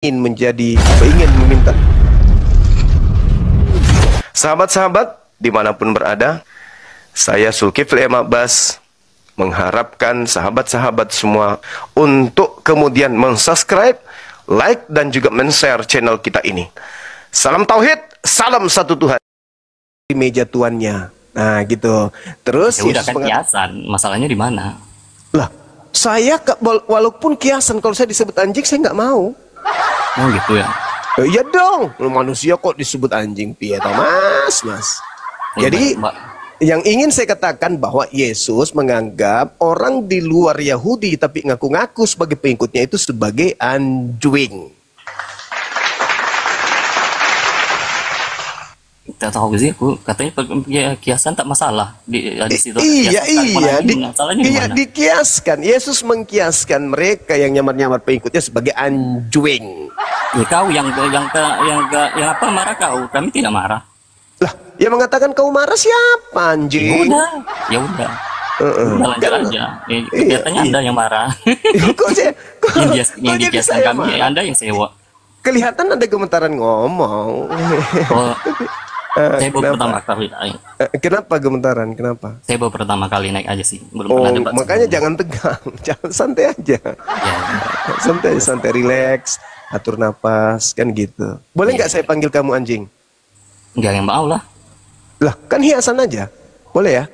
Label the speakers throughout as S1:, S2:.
S1: ingin meminta. Sahabat-sahabat dimanapun berada, saya Zulkifli M. Abbas mengharapkan sahabat-sahabat semua untuk kemudian mensubscribe, like, dan juga men-share channel kita ini. Salam Tauhid, salam satu Tuhan. Di meja tuannya, nah gitu. Terus
S2: ya udah kan kiasan, masalahnya di mana?
S1: Lah, saya walaupun kiasan, kalau saya disebut anjing saya nggak mau.
S2: Oh gitu ya?
S1: Iya dong, manusia kok disebut anjing, piye toh mas.
S2: Ya,
S1: Jadi
S2: Mbak.
S1: yang ingin saya katakan bahwa Yesus menganggap orang di luar Yahudi tapi ngaku-ngaku sebagai pengikutnya itu sebagai anjing.
S2: Tak tahu sih, aku katanya kiasan tak masalah di situ.
S1: Iya,
S2: Masalahnya di mana?
S1: dikiaskan. Yesus mengkiaskan mereka yang nyamar-nyamar pengikutnya sebagai anjing.
S2: Ya kau yang apa marah kau? Kami tidak marah.
S1: Lah, yang mengatakan kau marah siapa anjing?
S2: Ya udah. Lanjut aja. Kelihatannya Anda yang marah. yang dikiaskan kami, Anda yang sewa.
S1: Kelihatan ada gemetaran ngomong.
S2: Oh. Saya baru pertama kali.
S1: Kenapa gemetaran? Kenapa?
S2: Saya baru pertama kali naik aja sih. Belum pernah debat.
S1: Makanya jangan tegang, jangan santai aja. Ya. Santai, relax, atur napas, kan gitu. Boleh nggak saya panggil kamu anjing?
S2: Nggak, yang mau lah.
S1: Lah, kan hiasan aja. Boleh ya?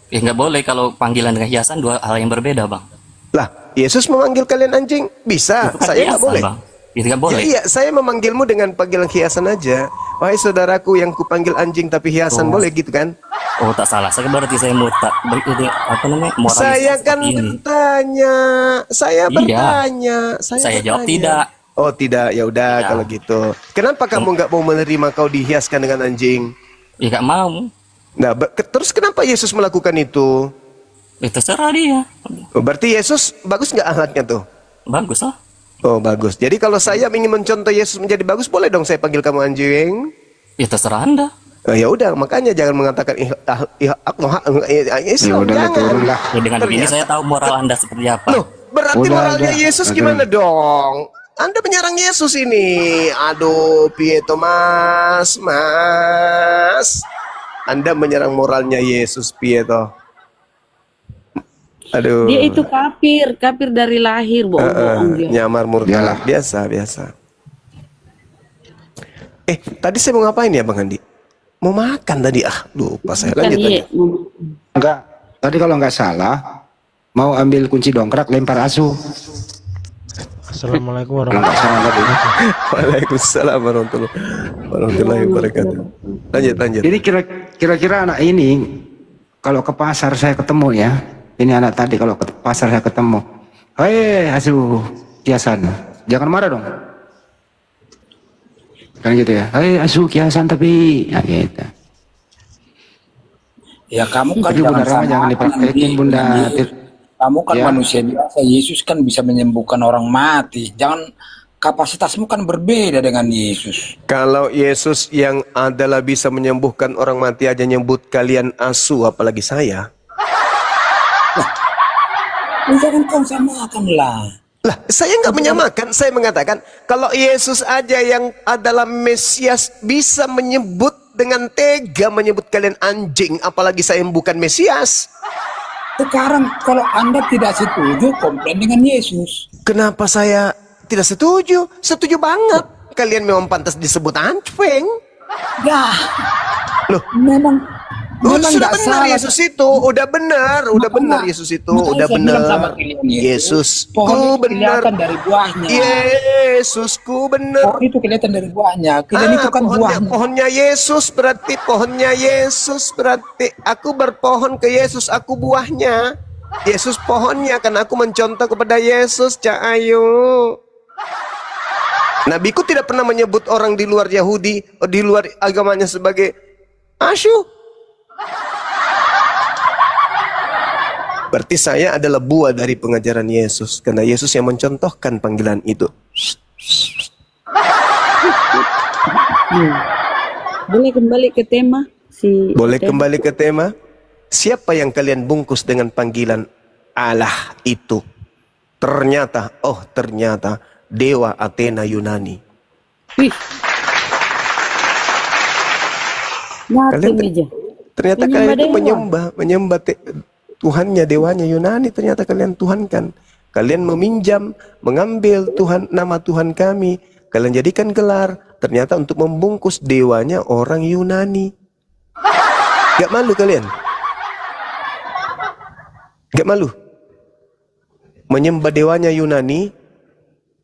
S2: Ya nggak boleh, kalau panggilan dengan hiasan dua hal yang berbeda, Bang.
S1: Lah, Yesus memanggil kalian anjing? Bisa,
S2: kan
S1: saya nggak boleh.
S2: Bang. Itu nggak boleh.
S1: Iya, saya memanggilmu dengan panggilan hiasan aja. Wahai saudaraku yang kupanggil anjing tapi hiasan, boleh gitu kan?
S2: Oh, tak salah. Saya berarti saya mau tak apa namanya? Moralis
S1: saya kan bertanya. Saya bertanya.
S2: Saya jawab tidak.
S1: Oh, tidak. Ya udah kalau gitu. Kenapa kamu nggak mau menerima kau dihiaskan dengan anjing?
S2: Ya nggak mau.
S1: Nah, terus kenapa Yesus melakukan itu?
S2: Itu terserah dia.
S1: Oh, berarti Yesus bagus nggak akhlaknya tuh?
S2: Bagus lah.
S1: Oh, bagus. Jadi kalau saya ingin mencontoh Yesus menjadi bagus, boleh dong saya panggil kamu anjing?
S2: Ya terserah Anda.
S1: Oh, ya udah, makanya jangan mengatakan
S2: Ya dengan begini saya tahu moral Anda seperti apa.
S1: Loh, berarti moralnya Yesus gimana dong? Anda menyerang Yesus ini. Aduh, Pieto Mas. Anda menyerang moralnya Yesus, Pieto. Aduh.
S3: Dia itu kafir dari lahir, bohong dia.
S1: Nyamar murtad, biasa. Tadi saya mau ngapain ya Bang Andi? Mau makan tadi, lupa saya. Lanjut aja.
S4: Enggak, tadi kalau nggak salah mau ambil kunci dongkrak lempar asu.
S5: Assalamualaikum warahmatullahi wabarakatuh.
S1: Waalaikumsalam warahmatullahi wabarakatuh. Lanjut.
S4: Jadi kira-kira anak ini kalau ke pasar saya ketemu ya. Ini anak tadi kalau ke pasar saya ketemu. Hei asu kiasan, jangan marah dong. Kan gitu ya. Hei asu kiasan tapi ya gitu.
S6: Ya kamu kan
S4: jangan dipraktekin Bunda.
S6: Kamu kan manusia biasa. Yesus kan bisa menyembuhkan orang mati. Jangan, kapasitasmu kan berbeda dengan Yesus.
S1: Kalau Yesus yang adalah bisa menyembuhkan orang mati aja nyebut kalian asu, apalagi saya.
S6: Jangan kau samakan lah.
S1: Lah, saya nggak menyamakan. Saya mengatakan kalau Yesus aja yang adalah Mesias bisa menyebut dengan tega menyebut kalian anjing, apalagi saya yang bukan Mesias.
S6: Sekarang kalau Anda tidak setuju, komplain dengan Yesus.
S1: Kenapa saya tidak setuju? Setuju banget. Kalian memang pantas disebut anjing.
S6: Ya,
S1: loh,
S6: memang
S1: sudah benar Yesus itu, udah benar Yesus itu, udah benar. Yesusku benar
S6: dari buahnya.
S1: Yesusku benar.
S6: Oh, itu kelihatan dari buahnya. Kalian itu kan buahnya.
S1: Pohonnya Yesus berarti aku berpohon ke Yesus, aku buahnya. Yesus pohonnya, kan aku mencontoh kepada Yesus, Cak Ayu. Nabiku tidak pernah menyebut orang di luar Yahudi, di luar agamanya sebagai asu. Berarti saya adalah buah dari pengajaran Yesus, karena Yesus yang mencontohkan panggilan itu.
S3: Boleh kembali ke tema?
S1: Kembali ke tema. Siapa yang kalian bungkus dengan panggilan Allah itu? Ternyata dewa Athena Yunani.
S3: Wih. Mati
S1: Kalian
S3: meja.
S1: ternyata
S3: Menyembah
S1: kalian itu
S3: dewa.
S1: menyembah Tuhannya, dewanya Yunani. Ternyata kalian tuhankan. Kalian meminjam, mengambil nama Tuhan kami. Kalian jadikan gelar. Ternyata untuk membungkus dewanya orang Yunani. Gak malu kalian? Gak malu? Menyembah dewanya Yunani,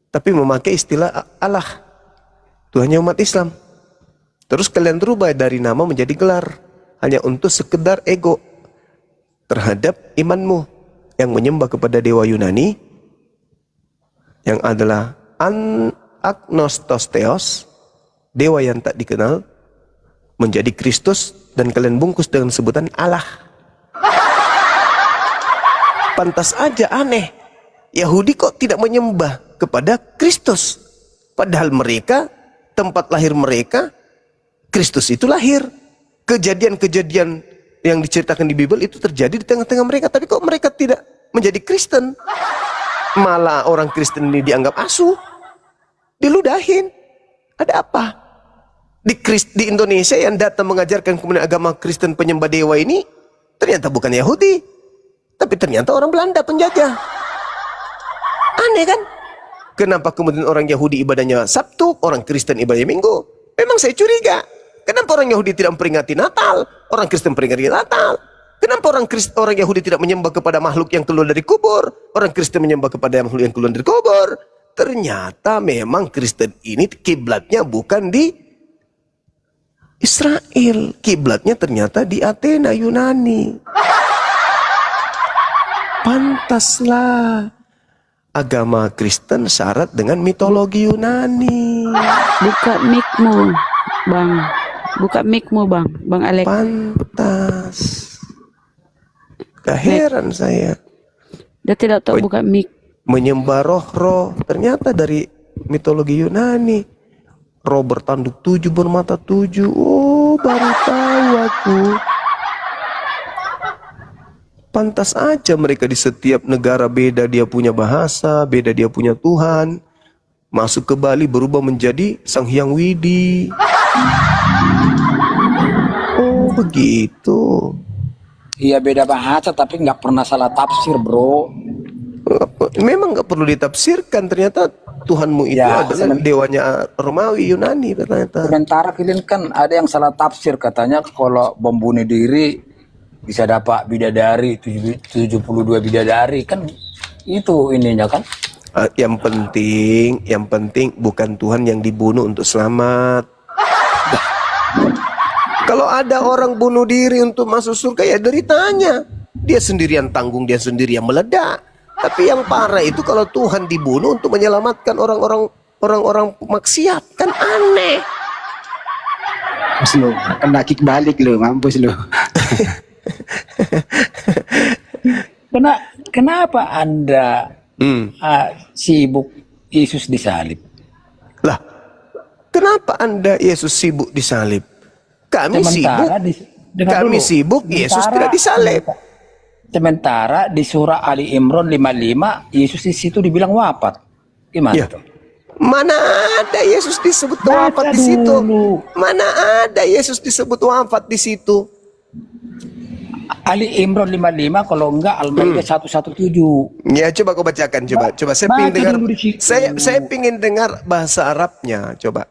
S1: tapi memakai istilah Allah, Tuhannya umat Islam. Terus kalian rubah dari nama menjadi gelar, hanya untuk sekedar ego terhadap imanmu yang menyembah kepada dewa Yunani, yang adalah agnostos theos, dewa yang tak dikenal, menjadi Kristus, dan kalian bungkus dengan sebutan Allah. Pantas aja aneh, Yahudi kok tidak menyembah kepada Kristus, padahal mereka, tempat lahir mereka, Kristus itu lahir. Kejadian-kejadian yang diceritakan di Bible itu terjadi di tengah-tengah mereka, tapi kok mereka tidak menjadi Kristen? Malah orang Kristen ini dianggap asuh, diludahin. Ada apa? Di Indonesia yang datang mengajarkan kemudian agama Kristen penyembah dewa ini ternyata bukan Yahudi, tapi ternyata orang Belanda penjajah. Aneh kan? Kenapa kemudian orang Yahudi ibadahnya Sabtu, orang Kristen ibadahnya Minggu? Memang saya curiga. Kenapa orang Yahudi tidak memperingati Natal, orang Kristen memperingati Natal? Kenapa orang Yahudi tidak menyembah kepada makhluk yang keluar dari kubur, orang Kristen menyembah kepada makhluk yang keluar dari kubur? Ternyata memang Kristen ini kiblatnya bukan di Israel, kiblatnya ternyata di Athena Yunani. Pantaslah agama Kristen syarat dengan mitologi Yunani.
S3: Buka mic-mu, Bang. Buka mic-mu, Bang Alex.
S1: Pantas. Gak heran saya.
S3: Dia tidak tahu buka mic.
S1: Menyembah roh-roh ternyata dari mitologi Yunani. Roh bertanduk 7, bermata 7. Oh, baru tahu aku. Pantas aja mereka di setiap negara beda dia punya bahasa, beda dia punya Tuhan. Masuk ke Bali berubah menjadi Sang Hyang Widi. Oh, begitu.
S6: Iya, beda bahasa tapi nggak pernah salah tafsir, bro.
S1: Memang nggak perlu ditafsirkan, ternyata Tuhanmu itu
S6: Ya,
S1: adalah dewanya Romawi Yunani ternyata.
S6: Sementara kalian kan ada yang salah tafsir, katanya kalau bom bunuh diri bisa dapat bidadari 72 bidadari, kan itu ininya kan.
S1: Yang penting bukan Tuhan yang dibunuh untuk selamat. Kalau ada orang bunuh diri untuk masuk surga, ya deritanya. Dia sendirian tanggung, dia sendirian meledak. Tapi yang parah itu kalau Tuhan dibunuh untuk menyelamatkan orang-orang maksiat, kan aneh.
S4: Mampus lo, kena kick balik lo, mampus lo.
S6: Kenapa Anda sibuk Yesus disalib?
S1: Lah, kenapa Anda Yesus sibuk disalib? Kami sibuk, Yesus tidak disalib.
S6: Sementara di surah Ali Imran 55, Yesus di situ dibilang wafat. Gimana
S1: Ya.
S6: tuh?
S1: Mana ada Yesus disebut wafat di situ? Mana ada Yesus disebut wafat di situ?
S6: Ali Imran 55, kalau enggak Al-Maidah 117.
S1: Ya, coba kau bacakan, coba. Saya pingin dengar. Saya pingin dengar bahasa Arabnya, coba.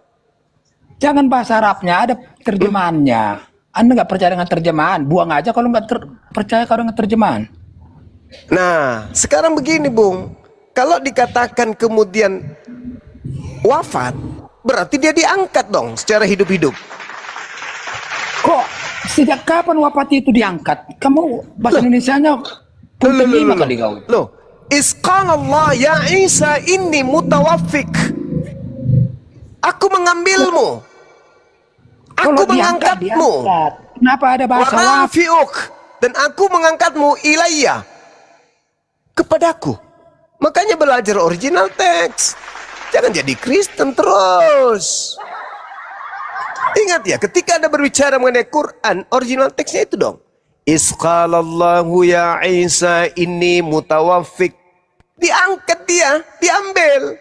S6: Jangan bahasa Arabnya, ada terjemahannya. Anda nggak percaya dengan terjemahan, buang aja kalau nggak percaya kalau dengan terjemahan.
S1: Nah, sekarang begini, Bung. Kalau dikatakan kemudian wafat, berarti dia diangkat dong secara hidup-hidup.
S6: Kok sejak kapan wafat itu diangkat? Kamu bahasa Indonesianya punten 5 kali kau.
S1: Loh, isqalallah ya Isa inni mutawaffik. Aku mengambilmu. Aku
S6: Kalau diangkat,
S1: mengangkatmu.
S6: diangkat. Kenapa ada bahasa wafat?
S1: Warafi'uk, dan aku mengangkatmu ilayya, kepadaku. Makanya belajar original teks. Jangan jadi Kristen terus. Ingat ya, ketika Anda berbicara mengenai Quran, original teksnya itu dong. Isqalallahu ya Isa inni mutawaffik. Diangkat dia, diambil.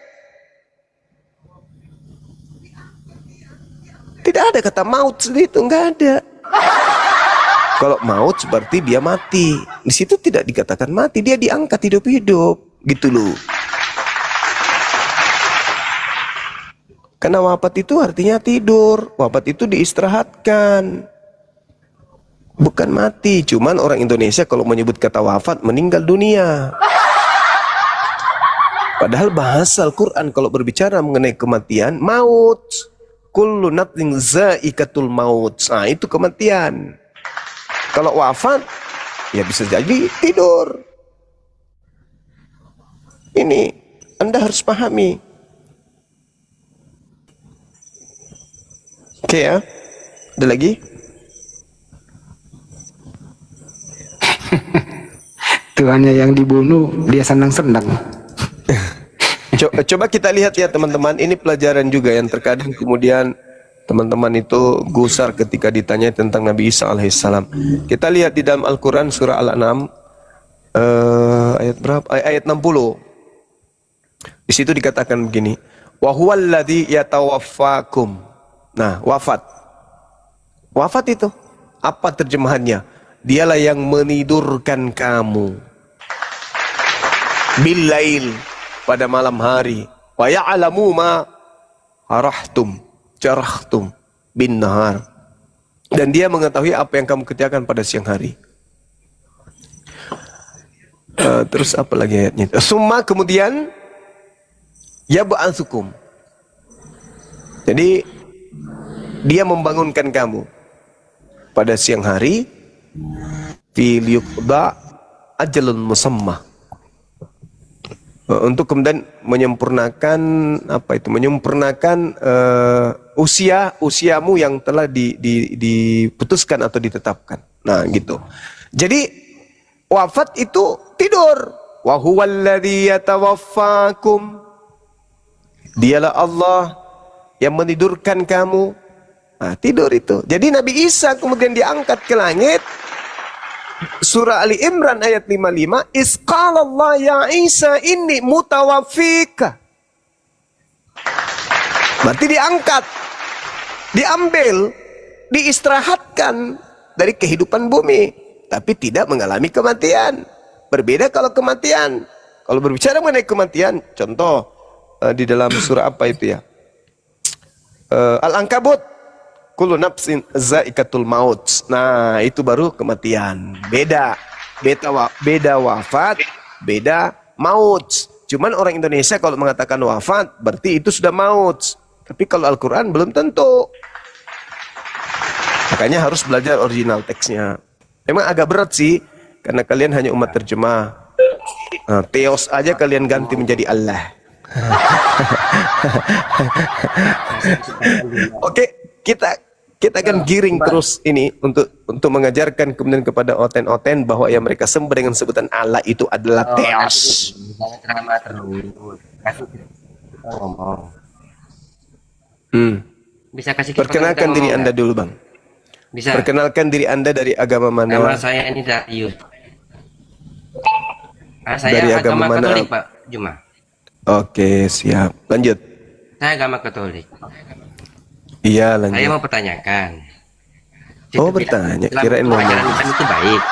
S1: Tidak ada kata maut di situ, nggak ada. Kalau maut berarti dia mati. Di situ tidak dikatakan mati, dia diangkat hidup-hidup, gitu loh. Karena wafat itu artinya tidur, wafat itu diistirahatkan, bukan mati. Cuman orang Indonesia kalau menyebut kata wafat, meninggal dunia. Padahal bahasa Al-Quran kalau berbicara mengenai kematian, maut. Kullu nafsin za'iqatul maut. Nah, itu kematian. Kalau wafat, ya bisa jadi tidur. Ini Anda harus pahami. Oke ya. Ada lagi?
S4: Tuhannya yang dibunuh, dia senang-senang.
S1: Coba kita lihat ya teman-teman, ini pelajaran juga yang terkadang kemudian teman-teman itu gusar ketika ditanya tentang Nabi Isa alaihissalam. Kita lihat di dalam Al-Quran surah Al-An'am ayat berapa? Ayat 60. Di situ dikatakan begini, wa huwallazi yatawaffakum. Nah, wafat. Wafat itu apa terjemahannya? Dialah yang menidurkan kamu bil-lail, pada malam hari, wa ya'lamu ma harahtum jarahtum bin nahar, dan dia mengetahui apa yang kamu kerjakan pada siang hari. Terus apa lagi ayatnya? Summa, kemudian yab'atsukum. Jadi dia membangunkan kamu pada siang hari, fil yuqda ajalun musamma, untuk kemudian menyempurnakan apa itu, menyempurnakan usiamu yang telah diputuskan atau ditetapkan. Nah, gitu. Jadi wafat itu tidur. Wa huwallazi yatawaffakum. Dialah Allah yang menidurkan kamu. Nah, tidur itu. Jadi Nabi Isa kemudian diangkat ke langit. Surah Ali Imran ayat 55, Isqalallah ya Isa inni mutawaffika. Berarti diangkat, diambil, diistirahatkan dari kehidupan bumi, tapi tidak mengalami kematian. Berbeda kalau kematian. Kalau berbicara mengenai kematian, contoh di dalam surah apa itu ya? Al-Ankabut. Kullu nafsin za'iqatul maut. Nah, itu baru kematian. Beda wafat, beda maut. Cuman orang Indonesia kalau mengatakan wafat, berarti itu sudah maut. Tapi kalau Al-Quran belum tentu. Makanya harus belajar original teksnya. Emang agak berat sih, karena kalian hanya umat terjemah. Nah, Theos aja kalian ganti menjadi Allah. Oke. Kita akan giring terus ini untuk mengajarkan kemudian kepada oten-oten bahwa yang mereka sembah dengan sebutan Allah itu adalah Theos.
S5: Bisa kasih
S1: perkenalkan diri Anda dulu, Bang.
S5: Bisa.
S1: Perkenalkan diri Anda dari agama mana?
S5: Nama saya ini Darius. Saya
S1: dari agama mana?
S5: Katolik, Pak Juma.
S1: Oke, siap. Lanjut.
S5: Saya agama Katolik.
S1: Iya, lanjut.
S5: Saya mau pertanyakan.
S1: Oh, bertanya. Kirain mau.
S5: Ajaran Islam itu baik.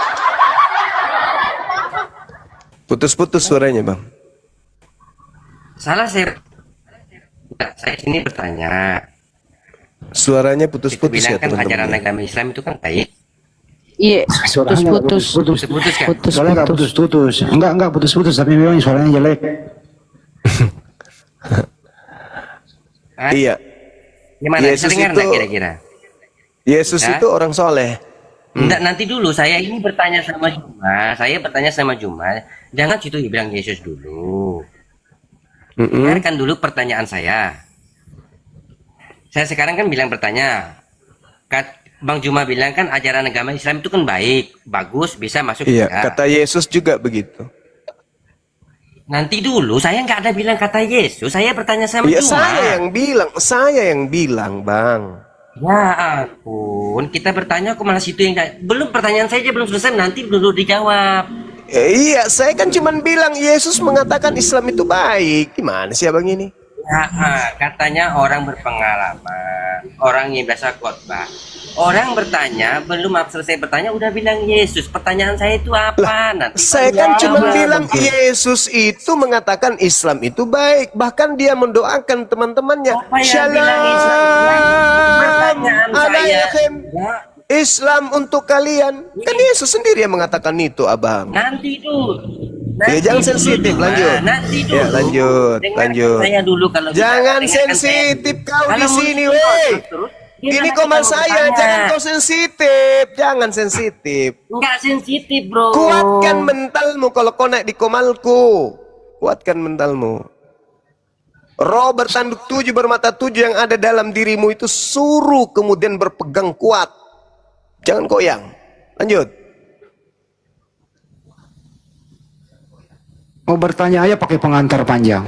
S1: Putus-putus suaranya, Bang.
S5: Salah saya sini bertanya.
S1: Suaranya putus-putus ya,
S5: kan
S1: teman-teman.
S5: ajaran agama Islam itu kan baik.
S3: Iya,
S4: Suaranya
S3: putus-putus.
S5: Putus-putus kan?
S4: Suaranya nggak putus-putus. Enggak putus-putus, tapi memang suaranya jelek.
S1: Iya.
S5: Gimana?
S1: Yesus
S5: Dengar
S1: itu,
S5: nggak kira-kira?
S1: Yesus
S5: Ya?
S1: itu orang soleh.
S5: Enggak, nanti dulu saya ini bertanya sama Juma. Saya bertanya sama Juma. Jangan situ bilang Yesus dulu. Dengarkan dulu pertanyaan saya. Saya sekarang kan bilang bertanya. Bang Juma bilang kan ajaran agama Islam itu kan baik, bagus, bisa masuk
S1: Iya,
S5: surga.
S1: kata Yesus juga begitu.
S5: Nanti dulu, saya nggak ada bilang kata Yesus. Saya bertanya sama
S1: Iya,
S5: Juma.
S1: saya yang bilang, Bang.
S5: Ya ampun, kita bertanya kok malah situ yang belum, pertanyaan saya aja belum selesai, nanti dulu dijawab.
S1: Iya, saya kan cuman bilang Yesus mengatakan Islam itu baik. Gimana sih Abang ini?
S5: Ya, katanya orang berpengalaman. orang yang biasa khotbah. Orang bertanya, belum selesai bertanya udah bilang Yesus. Pertanyaan saya itu apa? Nanti
S1: Saya kan cuma bilang Yesus itu mengatakan Islam itu baik. Bahkan dia mendoakan teman-temannya.
S5: Apa yang bilang Islam? Pertanyaan saya.
S1: Alaikum. Islam untuk kalian. Kan Yesus sendiri yang mengatakan itu, Abang.
S5: Nanti itu.
S1: Ya, jangan sensitif, lanjut.
S5: Nanti dulu.
S1: Ya, lanjut, lanjut.
S5: Saya dulu kalau
S1: Jangan
S5: dengarkan
S1: sensitif
S5: saya.
S1: kau di
S5: Kalau
S1: sini,
S5: muncul
S1: weh.
S5: terus,
S1: Ini
S5: gimana
S1: koman
S5: kita
S1: saya,
S5: bertanya?
S1: jangan kau sensitif. Jangan sensitif.
S5: Enggak sensitif, bro.
S1: Kuatkan mentalmu kalau kau naik di komalku. Kuatkan mentalmu. Roh bertanduk 7 bermata 7 yang ada dalam dirimu itu suruh kemudian berpegang kuat. Jangan goyang. Lanjut.
S4: Mau bertanya aja pakai pengantar panjang.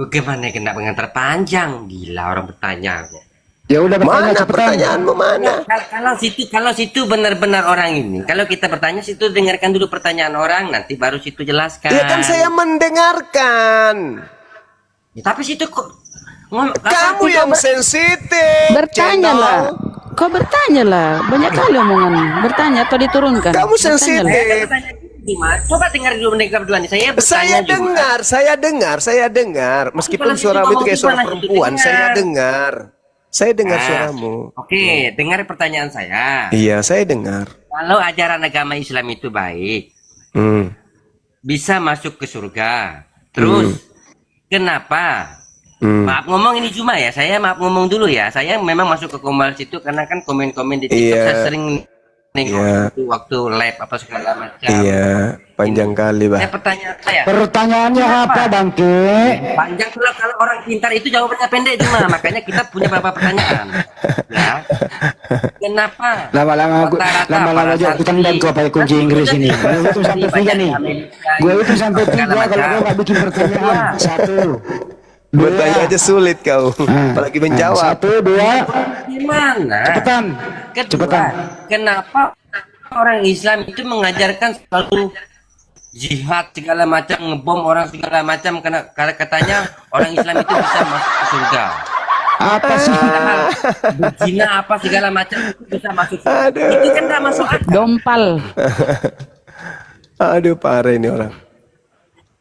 S5: Gimana kena pengantar panjang? Gila orang bertanya kok.
S4: Ya udah bertanya
S1: Mana
S4: cepetan.
S1: pertanyaanmu mana?
S5: Kalau situ benar-benar orang ini. Kalau kita bertanya situ dengarkan dulu pertanyaan orang, nanti baru situ jelaskan.
S1: Ya kan saya mendengarkan.
S5: Ya, tapi situ kok
S1: Kamu yang sensitif.
S3: Bertanyalah. Kau bertanyalah. Banyak kali omongan. Bertanya atau diturunkan.
S1: Kamu
S3: Bertanyalah.
S1: sensitif.
S5: Coba dengar dulu mendengar dulu nih. Saya bertanya
S1: Saya dengar. Meskipun
S5: kalau
S1: suaramu
S5: situ
S1: itu kayak
S5: ngomong
S1: suara
S5: gimana,
S1: perempuan,
S5: dengar.
S1: saya dengar. Saya dengar suaramu.
S5: Oke, dengar pertanyaan saya.
S1: Iya, saya dengar.
S5: Kalau ajaran agama Islam itu baik,
S1: Hmm.
S5: bisa masuk ke surga. Terus, kenapa?
S1: Hmm.
S5: Maaf ngomong ini cuma ya, saya maaf ngomong dulu ya. Saya memang masuk ke komal situ karena kan komen-komen di TikTok
S1: Iya.
S5: saya sering nengok
S1: Iya.
S5: itu waktu live apa segala macam.
S1: Iya, panjang kali, Bah.
S5: Saya pertanyaan saya,
S4: Pertanyaannya apa, Bangke?
S5: panjang pula kalau orang pintar itu jawabannya pendek cuma, makanya kita punya beberapa pertanayakan. Ya. Kenapa?
S4: Lama-lama
S5: Rata-rata
S4: lama-lama
S5: para
S4: aja ikutan
S5: santri-
S4: dan kau pakai kunci Inggris ini. Gue itu sampai 3 nih. Gue itu sampai 3 kalau kau nggak bikin pertanyaan. 1, 2,
S1: Bertanya aja sulit kau. Apalagi menjawab.
S4: 1, 2.
S5: Gimana?
S4: Cepetan.
S5: Kedua,
S4: Cepetan.
S5: kenapa orang Islam itu mengajarkan selalu jihad segala macam, ngebom orang segala macam karena katanya orang Islam itu bisa masuk ke surga.
S4: Apa sih?
S5: Padahal berzina apa segala macam itu bisa masuk surga.
S1: Aduh.
S5: Itu kan nggak masuk akal.
S3: Dompal.
S1: Aduh, parah ini orang.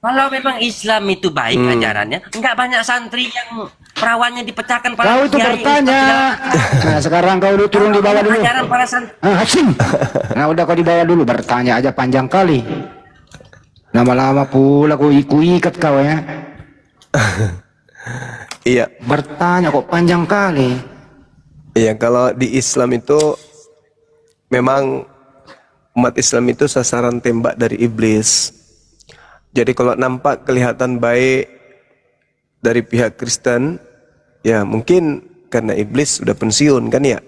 S5: Kalau memang Islam itu baik ajarannya, nggak banyak santri yang perawannya dipecahkan para
S4: Kau itu
S5: kiai,
S4: bertanya. Nah, sekarang kau udah turun di bawah dulu.
S5: ajaran para santri.
S4: Hasim. Nah, udah kau di bawah dulu, bertanya aja panjang kali. Lama-lama pula kau ikat kau ya.
S1: Iya.
S4: Bertanya kok panjang kali.
S1: Iya, kalau di Islam itu memang umat Islam itu sasaran tembak dari iblis. Jadi kalau nampak kelihatan baik dari pihak Kristen, ya mungkin karena iblis sudah pensiun kan ya.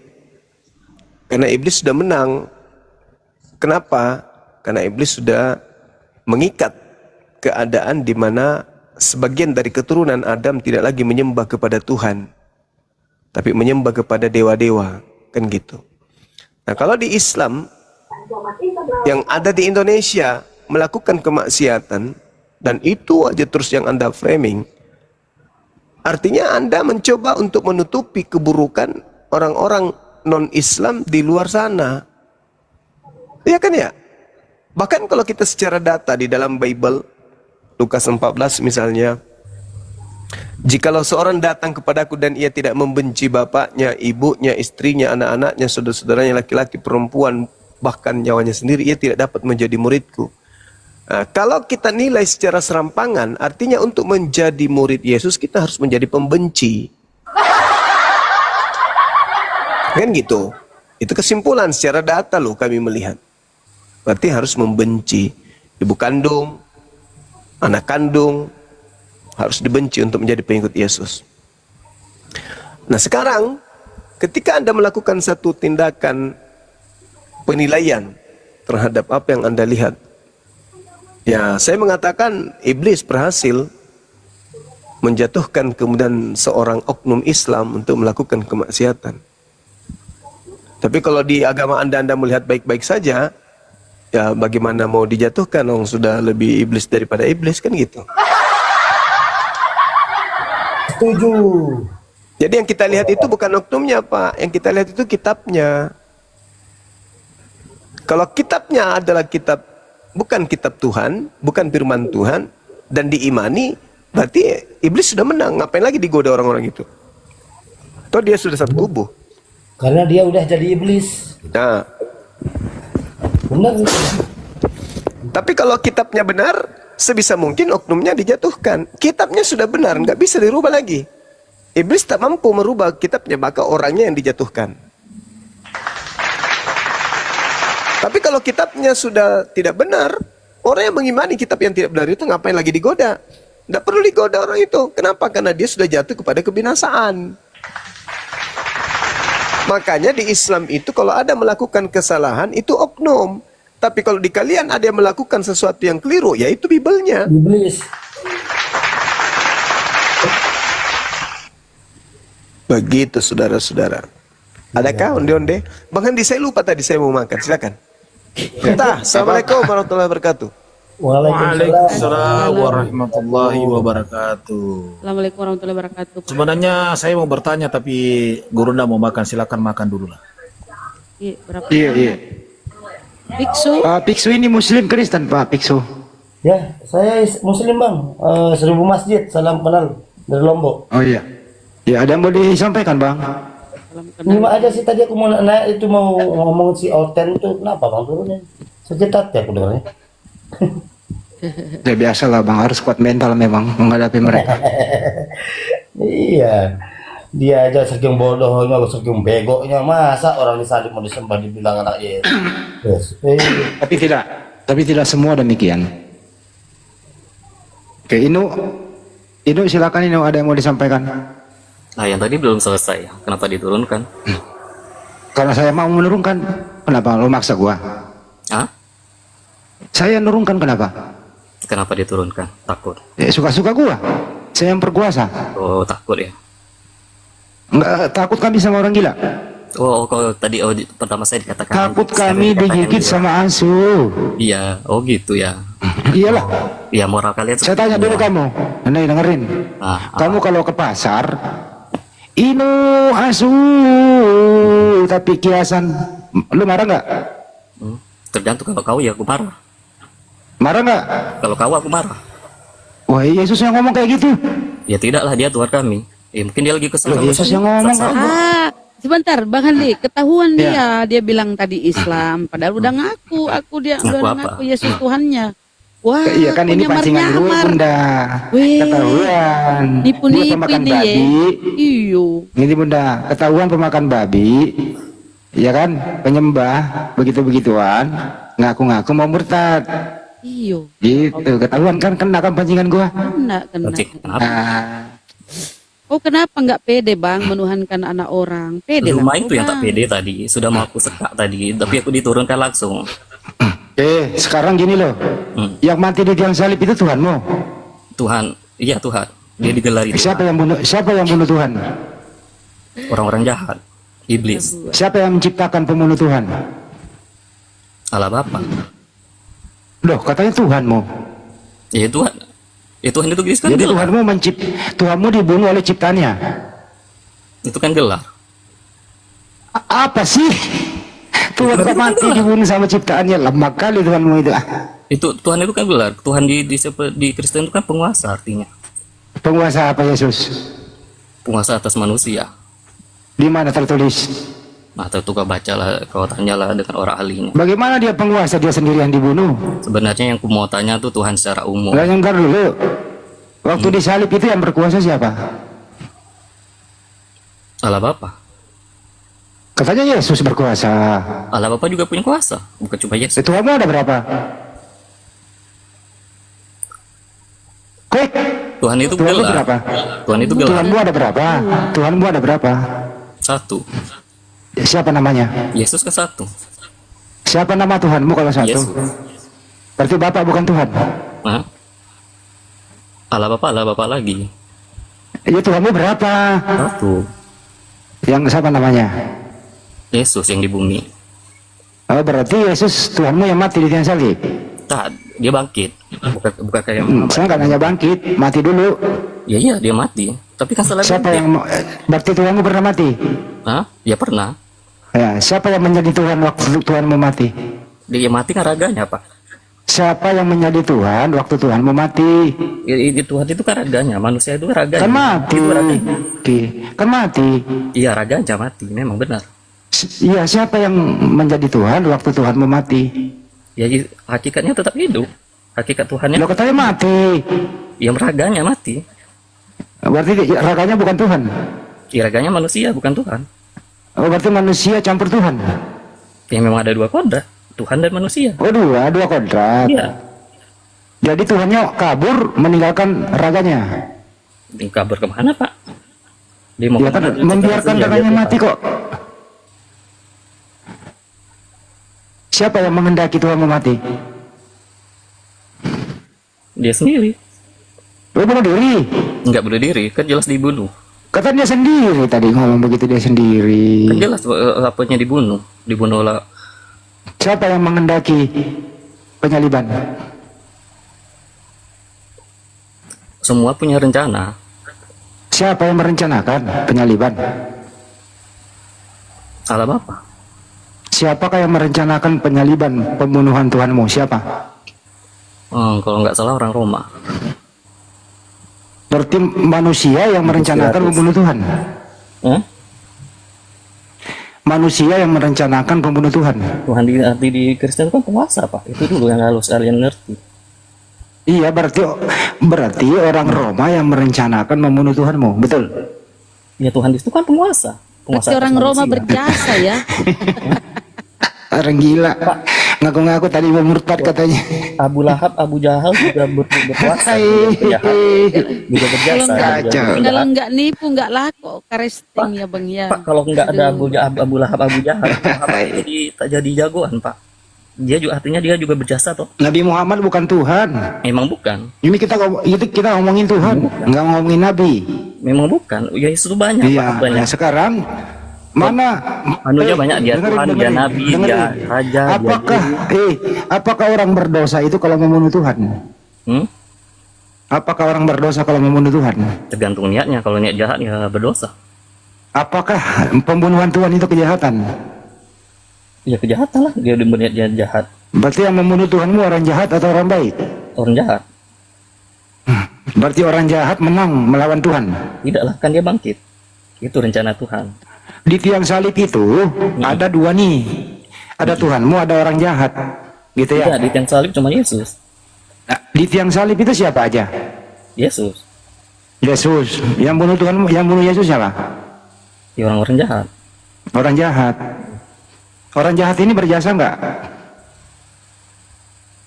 S1: Karena iblis sudah menang. Kenapa? Karena iblis sudah mengikat keadaan di mana sebagian dari keturunan Adam tidak lagi menyembah kepada Tuhan, tapi menyembah kepada dewa-dewa, kan gitu. Nah, kalau di Islam yang ada di Indonesia melakukan kemaksiatan dan itu aja terus yang Anda framing, artinya Anda mencoba untuk menutupi keburukan orang-orang non-Islam di luar sana. Iya kan ya? Bahkan kalau kita secara data di dalam Bible, Lukas 14 misalnya, jikalau seorang datang kepadaku dan ia tidak membenci bapaknya, ibunya, istrinya, anak-anaknya, saudara-saudaranya, laki-laki, perempuan, bahkan nyawanya sendiri, ia tidak dapat menjadi muridku. Nah, kalau kita nilai secara serampangan, artinya untuk menjadi murid Yesus kita harus menjadi pembenci. Kan gitu. Itu kesimpulan secara data loh kami melihat. Berarti harus membenci ibu kandung, anak kandung, harus dibenci untuk menjadi pengikut Yesus. Nah sekarang, ketika Anda melakukan satu tindakan penilaian terhadap apa yang Anda lihat, ya saya mengatakan iblis berhasil menjatuhkan kemudian seorang oknum Islam untuk melakukan kemaksiatan. Tapi kalau di agama Anda melihat baik-baik saja, ya bagaimana mau dijatuhkan? Orang sudah lebih iblis daripada iblis kan gitu.
S4: Setuju.
S1: Jadi yang kita lihat itu bukan oknumnya, Pak. Yang kita lihat itu kitabnya. Kalau kitabnya adalah kitab, bukan kitab Tuhan, bukan firman Tuhan, dan diimani, berarti iblis sudah menang. Ngapain lagi digoda orang-orang itu? Atau dia sudah satu kubu?
S7: Karena dia udah jadi iblis.
S1: Nah,
S7: Benar.
S1: tapi kalau kitabnya benar, sebisa mungkin oknumnya dijatuhkan. Kitabnya sudah benar, nggak bisa dirubah lagi. Iblis tak mampu merubah kitabnya, maka orangnya yang dijatuhkan. Tapi kalau kitabnya sudah tidak benar, orang yang mengimani kitab yang tidak benar itu ngapain lagi digoda? Tidak perlu digoda orang itu. Kenapa? Karena dia sudah jatuh kepada kebinasaan. Makanya di Islam itu kalau ada melakukan kesalahan itu oknum. Tapi kalau di kalian ada yang melakukan sesuatu yang keliru, yaitu Bibelnya.
S7: Iblis.
S1: Begitu saudara-saudara. Adakah onde-onde? Bang Handi, saya lupa tadi saya mau makan. Silakan. Kita. Assalamualaikum warahmatullahi wabarakatuh.
S8: Waalaikumsalam warahmatullahi wabarakatuh.
S3: Assalamualaikum warahmatullahi wabarakatuh.
S8: Sebenarnya saya mau bertanya tapi Gurunda mau makan, silakan makan dulu lah.
S3: Iya, berapa?
S4: Iya.
S3: Biksu.
S4: Biksu ini Muslim Kristen, Pak Biksu.
S7: Ya, saya Muslim bang. 1000 masjid, salam kenal dari Lombok.
S4: Oh iya. Ya, ada yang mau disampaikan, Bang?
S7: Cuma ada sih tadi aku mau naik itu mau ngomong si Oten tuh kenapa bang turunnya? Sejetat ya aku dengarnya.
S4: Ya biasalah Bang, harus kuat mental memang menghadapi mereka.
S7: Iya. Dia aja saking bodohnya, saking begonya, masa orang disalib mau disembah dibilang anak Yesus.
S4: Tapi tidak semua demikian. Oke, Inu silakan, Inu, ada yang mau disampaikan?
S2: Nah, yang tadi belum selesai. Kenapa diturunkan?
S4: Kalau saya mau menurunkan, kenapa lo maksa gua?
S2: Hah?
S4: Saya nurunkan, kenapa?
S2: Kenapa diturunkan? Takut.
S4: Ya, suka-suka gua. Saya yang berkuasa.
S2: Oh, takut ya.
S4: Enggak takut kami sama orang gila.
S2: Oh, kalau tadi pertama saya dikatakan
S4: Takut
S2: saya
S4: kami
S2: dikatakan
S4: digigit
S2: gila.
S4: sama asu.
S2: Iya, oh gitu ya.
S4: Iyalah.
S2: Ya moral kalian
S4: Saya tanya dulu kamu. Nih dengerin. Kamu kalau ke pasar, Inu asu, tapi kiasan, lu marah nggak?
S2: Tergantung, kalau kau ya aku marah.
S4: Marah nggak?
S2: Kalau kau aku marah.
S4: Wah, Yesus yang ngomong kayak gitu.
S2: Ya tidaklah, dia Tuhan kami. Ya, mungkin dia lagi kesal.
S4: Yesus yang ngomong.
S3: Sebentar, Bang Handi, ketahuan dia bilang tadi Islam, padahal udah ngaku dia udah ngaku Yesus Tuhannya. Wah,
S4: iya kan, ini pancingan gue, Bunda. Ketahuan. Dia pemakan babi.
S3: Iyo.
S4: Ini Bunda, ketahuan pemakan babi. Ya kan, penyembah begitu-begituan, ngaku-ngaku mau murtad.
S3: Iyo.
S4: Gitu, ketahuan kan, kena kan pancingan gua.
S3: Kena.
S2: Kenapa?
S3: Oh, kenapa nggak pede Bang menuhankan anak orang? Pede lah.
S2: Lumayan tuh yang tak pede tadi, sudah mau aku sekak tadi, tapi aku diturunkan langsung.
S4: Sekarang gini loh, yang mati di tiang salib itu Tuhanmu?
S2: Tuhan, iya Tuhan. Dia digelari Tuhan.
S4: Siapa yang bunuh Tuhan?
S2: Orang-orang jahat, iblis.
S4: Siapa yang menciptakan pembunuh Tuhan?
S2: Allah Bapa.
S4: Loh, katanya Tuhanmu.
S2: Ya Tuhan. Ya Tuhan itu kan
S4: jadi
S2: gelar.
S4: Tuhanmu dibunuh oleh ciptaannya.
S2: Itu kan gelar.
S4: Apa sih? Tuhan kok mati dibunuh sama ciptaannya, lemah kali Tuhanmu itu.
S2: Itu Tuhan itu kan gelar. Tuhan di Kristen itu kan penguasa artinya.
S4: Penguasa apa Yesus?
S2: Penguasa atas manusia.
S4: Di mana tertulis?
S2: Nah, tentu kau bacalah, kau tanyalah dengan orang ahlinya.
S4: Bagaimana dia penguasa, dia sendiri yang dibunuh?
S2: Sebenarnya yang ku mau tanya tuh Tuhan secara umum.
S4: Lah, yang dulu. Waktu disalib itu yang berkuasa siapa?
S2: Allah Bapa.
S4: Katanya Yesus berkuasa.
S2: Allah Bapa juga punya kuasa, bukan cuma Yesus.
S4: Tuhanmu ada berapa?
S2: Tuhan itu gelar.
S4: Berapa?
S2: Tuhan itu gelar.
S4: Tuhanmu ada berapa? Tuhanmu ada berapa?
S2: Satu.
S4: Siapa namanya?
S2: Yesus ke satu.
S4: Siapa nama Tuhanmu kalau satu?
S2: Yesus.
S4: Berarti Bapak bukan Tuhan.
S2: Nah. Allah Bapa lagi.
S4: Ya, Tuhanmu berapa?
S2: Satu.
S4: Yang siapa namanya?
S2: Yesus yang di bumi.
S4: Oh, berarti Yesus Tuhanmu yang mati di tiang salib.
S2: Tak, dia bangkit. Bukan kayak
S4: Saya nggak nanya bangkit, mati dulu.
S2: Ya iya, dia mati. Tapi kan salah
S4: Siapa
S2: bentik.
S4: yang berarti Tuhanmu pernah mati?
S2: Hah? Ya pernah.
S4: Ya, siapa yang menjadi Tuhan waktu Tuhanmu mati?
S2: Dia mati kan raganya, Pak.
S4: Siapa yang menjadi Tuhan waktu Tuhanmu mati?
S2: Tuhan itu kan raganya, manusia itu raganya.
S4: Kan mati.
S2: Itu raganya.
S4: Oke, kan mati.
S2: Iya, raganya mati, memang benar.
S4: Iya, siapa yang menjadi Tuhan waktu Tuhanmu mati?
S2: Ya hakikatnya tetap hidup. Hakikat Tuhannya.
S4: Lo katanya mati.
S2: Ya raganya mati.
S4: Berarti raganya bukan Tuhan.
S2: Ya raganya manusia, bukan Tuhan.
S4: Oh, berarti manusia campur Tuhan.
S2: Ya memang ada dua kodrat, Tuhan dan manusia.
S4: Oh, dua kodrat.
S2: Iya.
S4: Jadi Tuhannya kabur meninggalkan raganya.
S2: Dia kabur kemana, Pak? Dia mau
S4: Ya kan
S2: kemana?
S4: membiarkan raganya mati kok. Siapa yang menghendaki Tuhanmu mati?
S2: Dia sendiri.
S4: Lo bunuh diri.
S2: Enggak bunuh diri, kan jelas dibunuh.
S4: Kata dia sendiri tadi ngomong begitu, dia sendiri.
S2: Kan jelas apanya dibunuh. Dibunuh oleh.
S4: Siapa yang menghendaki penyaliban?
S2: Semua punya rencana.
S4: Siapa yang merencanakan penyaliban?
S2: Salah Bapak.
S4: Siapakah yang merencanakan penyaliban pembunuhan Tuhanmu? Siapa?
S2: Kalau nggak salah orang Roma.
S4: Berarti manusia yang merencanakan membunuh Tuhan. Manusia yang merencanakan pembunuh Tuhan.
S2: Tuhan di Kristen kan penguasa, Pak. Itu dulu yang harus kalian ngerti.
S4: Iya, berarti orang Roma yang merencanakan membunuh Tuhanmu, betul?
S2: Ya Tuhan itu kan penguasa.
S3: Berarti orang Roma berjasa ya.
S4: Orang gila, ngaku-ngaku tadi mau murtad katanya.
S2: Abu Lahab, Abu Jahal juga berkuasa, juga berjasa.
S3: Kalau nggak nipu nggak laku karesting ya Bang ya.
S2: Pak, kalau nggak ada Abu Lahab, Abu Jahal, jadi tak jadi jagoan, Pak. Dia juga artinya dia juga berjasa toh.
S4: Nabi Muhammad bukan Tuhan.
S2: Memang bukan.
S4: Ini kita ngomongin Tuhan, nggak ngomongin Nabi.
S2: Memang bukan. Ya itu banyak.
S4: Iya.
S2: Banyak.
S4: Nah, sekarang mana
S2: anunya banyak, dia Tuhan, dia Nabi, dia Raja.
S4: Apakah orang berdosa itu kalau membunuh Tuhan? Apakah orang berdosa kalau membunuh Tuhan?
S2: Tergantung niatnya. Kalau niat jahat ya berdosa.
S4: Apakah pembunuhan Tuhan itu kejahatan?
S2: Ya kejahatan lah, dia berniat jahat.
S4: Berarti yang membunuh Tuhanmu orang jahat atau orang baik?
S2: Orang jahat.
S4: Berarti orang jahat menang melawan Tuhan?
S2: Tidaklah, kan dia bangkit. Itu rencana Tuhan.
S4: Di tiang salib itu ada dua nih. Ada Tuhanmu, ada orang jahat. Gitu ya?
S2: Tidak, di tiang salib cuma Yesus.
S4: Nah, di tiang salib itu siapa aja?
S2: Yesus.
S4: Yesus. Yang bunuh Tuhanmu, yang bunuh Yesus siapa?
S2: Ya orang-orang jahat.
S4: Orang jahat. Orang jahat ini berjasa nggak?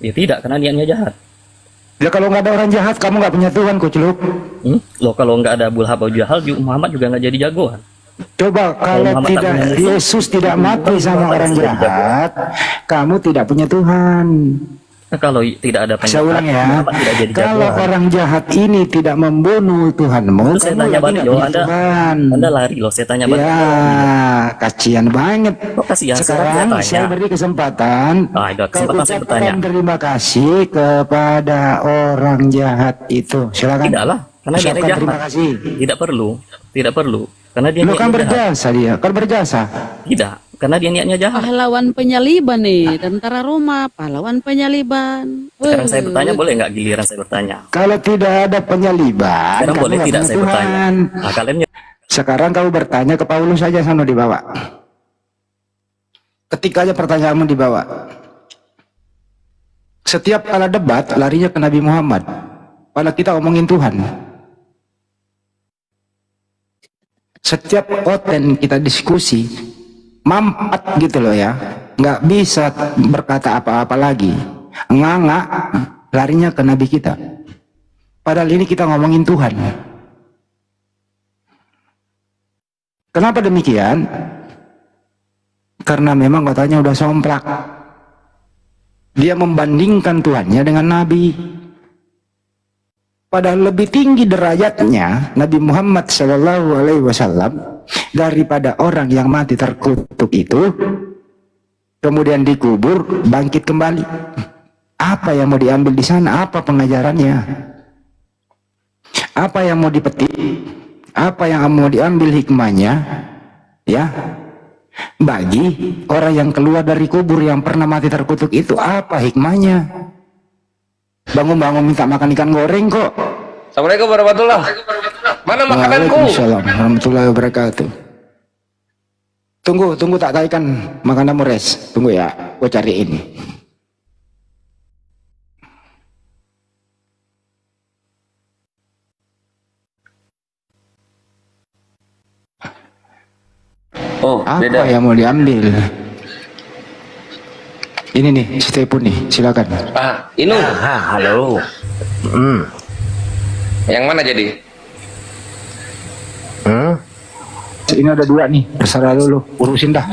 S2: Ya tidak, karena niatnya jahat.
S4: Ya kalau nggak ada orang jahat, kamu nggak punya Tuhan, Kuculuk.
S2: Loh, kalau nggak ada Abu Lahab, Abu Jahal, Muhammad juga nggak jadi jagoan.
S4: Coba kalau tidak Yesus tidak mati sama orang jahat, kamu tidak punya Tuhan.
S2: Nah, kalau tidak ada
S4: saya ulang ya, kalau orang jahat ini tidak membunuh Tuhanmu,
S2: saya tanya balik loh, Anda lari loh, saya tanya balik.
S4: Ya, kasihan banget.
S2: Kasihan,
S4: sekarang saya beri kesempatan, kau ucapkan terima kasih kepada orang jahat itu. Silakan.
S2: Tidaklah, karena dia jahat.
S4: Terima kasih.
S2: Tidak perlu, karena dia
S4: kan berjasa, dia kan berjasa.
S2: Tidak. Karena dia niatnya jahat.
S3: Pahlawan penyaliban nih, tentara Roma, pahlawan penyaliban.
S2: Sekarang saya bertanya, boleh nggak giliran saya bertanya?
S4: Kalau tidak ada penyaliban,
S2: sekarang boleh tidak saya bertanya? Nah, kalian...
S4: Sekarang kamu bertanya ke Paulus saja, sana dibawa. Ketika aja pertanyaanmu dibawa. Setiap kala debat, larinya ke Nabi Muhammad. Pada kita omongin Tuhan. Setiap konten kita diskusi, mampat gitu loh ya, nggak bisa berkata apa-apa lagi, nganga larinya ke Nabi kita, padahal ini kita ngomongin Tuhan. Kenapa demikian? Karena memang katanya udah somplak, dia membandingkan Tuhannya dengan Nabi, padahal lebih tinggi derajatnya Nabi Muhammad SAW daripada orang yang mati terkutuk itu, kemudian dikubur, bangkit kembali. Apa yang mau diambil di sana? Apa pengajarannya? Apa yang mau dipetik? Apa yang mau diambil hikmahnya? Ya, bagi orang yang keluar dari kubur yang pernah mati terkutuk itu apa hikmahnya? Bangun-bangun minta makan ikan goreng kok.
S1: Assalamualaikum warahmatullahi wabarakatuh. Mana makananku?
S4: Waalaikumsalam warahmatullahi wabarakatuh. Tunggu tak taikan makananmu res. Tunggu ya, gua cariin.
S1: Oh,
S4: apa
S1: beda.
S4: yang mau diambil? Ini nih, si Tepu nih, silakan.
S1: Inu.
S7: Halo.
S1: Yang mana jadi?
S4: Ini ada 2 nih, terserah lu, urusin dah.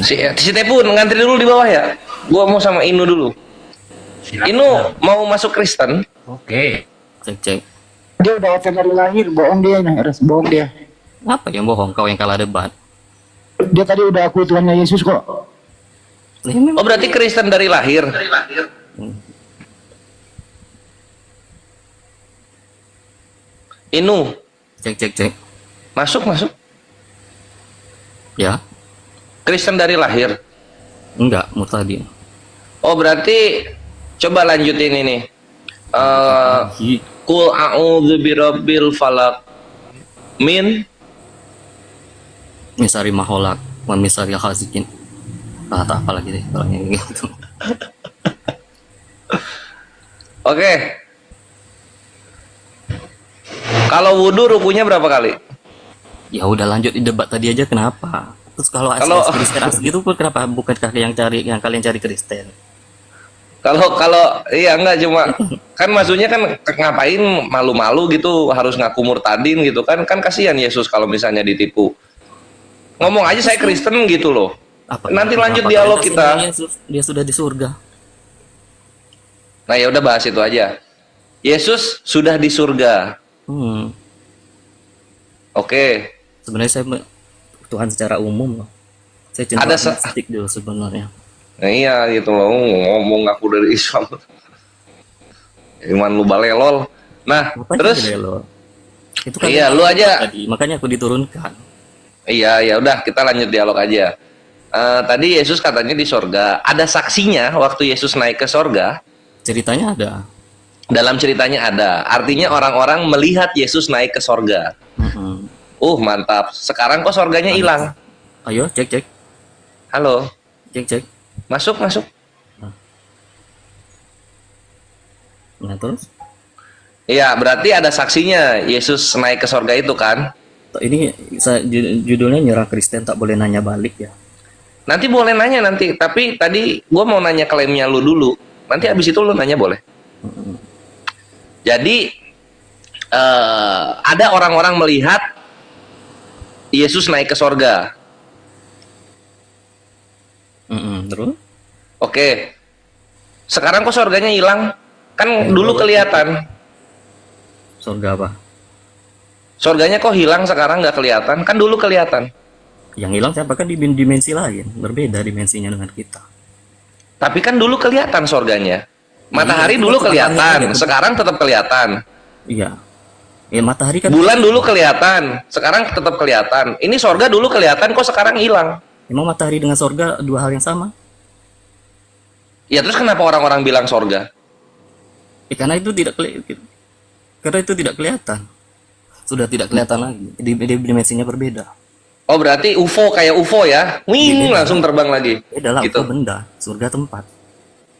S1: Si Tepu ngantri dulu di bawah ya. Gua mau sama Inu dulu. Inu mau masuk Kristen?
S2: Oke. Cek.
S4: Dia udah OTM dari lahir, bohong dia nih, bohong dia.
S2: Apa yang bohong? Kau yang kalah debat.
S4: Dia tadi udah akui Tuhannya Yesus kok.
S1: Oh, berarti Kristen dari lahir. Inu.
S2: Cek.
S1: Masuk.
S2: Ya?
S1: Kristen dari lahir.
S2: Enggak, murtadi.
S1: Oh, berarti coba lanjutin ini. Qul a'udzu birabbil falaq min
S2: Misari maholak, misari khasikin. Tak apa lagi deh kalau yang gitu.
S1: Oke. Kalau wudhu rukunya berapa kali?
S2: Ya udah lanjut di debat tadi aja kenapa? Terus kalau Kristen asli itu kenapa bukankah yang kalian cari Kristen?
S1: Kalau iya enggak cuma kan maksudnya kan ngapain malu-malu gitu harus ngaku murtadin gitu kan kasihan Yesus kalau misalnya ditipu. Ngomong aja saya Kristen gitu loh. Nanti lanjut dialog kita.
S2: Dia sudah di surga.
S1: Nah ya udah bahas itu aja. Yesus sudah di surga. Oke.
S2: Sebenarnya saya Tuhan secara umum loh. Saya cenderung agnostik dulu sebenarnya.
S1: Nah iya gitu loh, ngomong aku dari Islam. Iman lu balelol. Nah, terus
S2: itu kan
S1: iya lu aja.
S2: Tadi, makanya aku diturunkan.
S1: Iya, ya udah kita lanjut dialog aja. Tadi Yesus katanya di sorga. Ada saksinya waktu Yesus naik ke sorga.
S2: Ceritanya ada.
S1: Dalam ceritanya ada. Artinya orang-orang melihat Yesus naik ke sorga. Mantap. Sekarang kok sorganya hilang?
S2: Ayo cek.
S1: Halo.
S2: Cek.
S1: Masuk.
S2: Nah terus?
S1: Iya, berarti ada saksinya Yesus naik ke sorga itu kan?
S2: Ini judulnya nyerah Kristen tak boleh nanya balik ya.
S1: Nanti boleh nanya nanti, tapi tadi gua mau nanya klaimnya lu dulu. Nanti abis itu lu nanya boleh. Jadi ada orang-orang melihat Yesus naik ke sorga.
S2: Terus?
S1: Oke. Sekarang kok sorganya hilang? Kan dulu kelihatan.
S2: Sorga apa?
S1: Sorganya kok hilang sekarang nggak kelihatan? Kan dulu kelihatan.
S2: Yang hilang siapa kan di dimensi lain, berbeda dimensinya dengan kita.
S1: Tapi kan dulu kelihatan sorganya. Matahari dulu kelihatan, sekarang tetap kelihatan.
S2: Iya. Ya matahari kan.
S1: Bulan dulu kelihatan, sekarang tetap kelihatan. Ini sorga dulu kelihatan kok sekarang hilang.
S2: Emang matahari dengan sorga dua hal yang sama?
S1: Ya terus kenapa orang-orang bilang sorga?
S2: Karena itu tidak kelihatan. Sudah tidak kelihatan lagi. Di dimensinya berbeda.
S1: Oh berarti UFO kayak UFO ya? Wing langsung terbang lagi.
S2: Beda lah,
S1: gitu.
S2: UFO benda, surga tempat.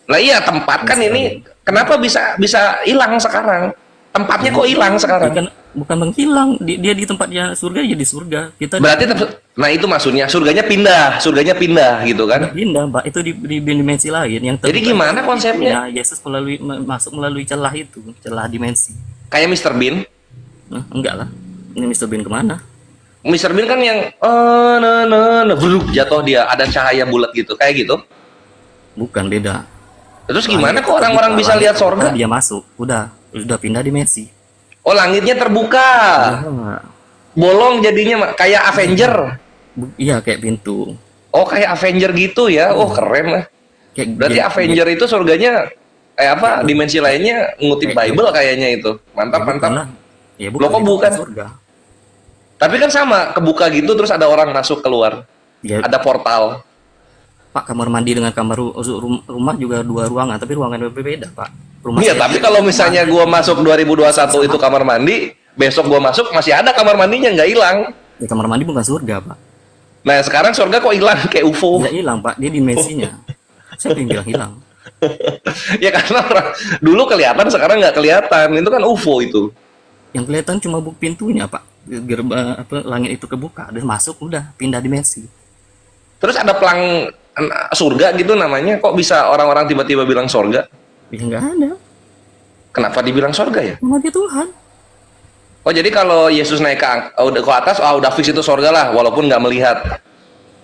S1: Lah iya tempat kan ini kenapa bisa hilang sekarang? Tempatnya kok hilang sekarang?
S2: Bukan menghilang, dia di tempatnya surga ya di surga. Kita
S1: berarti nah itu maksudnya surganya pindah gitu kan?
S2: Pindah, Mbak. Itu di dimensi lain yang
S1: jadi gimana konsepnya?
S2: Yesus masuk melalui celah itu, celah dimensi.
S1: Kayak Mr. Bean?
S2: Nah, enggak lah. Ini Mr. Bean kemana?
S1: Mr. Bean kan yang jatuh dia ada cahaya bulat gitu, kayak gitu?
S2: Bukan, beda.
S1: Terus gimana kok orang-orang bisa lihat sorga?
S2: Dia masuk, udah pindah dimensi.
S1: Oh langitnya terbuka, bolong jadinya kayak Avenger.
S2: Iya kayak pintu.
S1: Oh kayak Avenger gitu ya, oh keren lah. Berarti Avenger itu surganya apa? Dimensi lainnya ngutip Bible kayaknya itu. Mantap.
S2: Ya,
S1: Loh kok bukan?
S2: Surga.
S9: Tapi kan sama, kebuka gitu terus ada orang masuk keluar.
S2: Ya,
S9: Ada portal.
S2: Pak, kamar mandi dengan kamar rumah juga 2 ruangan, tapi ruangan berbeda, Pak. Rumah
S9: Iya,
S2: saya
S9: tapi kalau misalnya gua masuk 2021 itu kamar mandi, besok gua masuk masih ada kamar mandinya, nggak hilang.
S2: di kamar mandi bukan surga, Pak.
S9: Nah, sekarang surga kok hilang kayak UFO?
S2: Tidak hilang, Pak. Dia dimensinya. Siapa yang bilang hilang?
S9: Ya karena dulu kelihatan, sekarang nggak kelihatan. Itu kan UFO itu.
S2: Yang kelihatan cuma pintunya, Pak. Gerbang langit itu kebuka, udah masuk, udah pindah dimensi.
S9: Terus ada pelang surga gitu namanya. Kok bisa orang-orang tiba-tiba bilang surga?
S2: Ya nggak ada.
S9: Kenapa dibilang surga ya?
S2: Karena dia Tuhan.
S9: Oh, jadi kalau Yesus naik udah ke atas, udah fix itu surga lah, walaupun nggak melihat.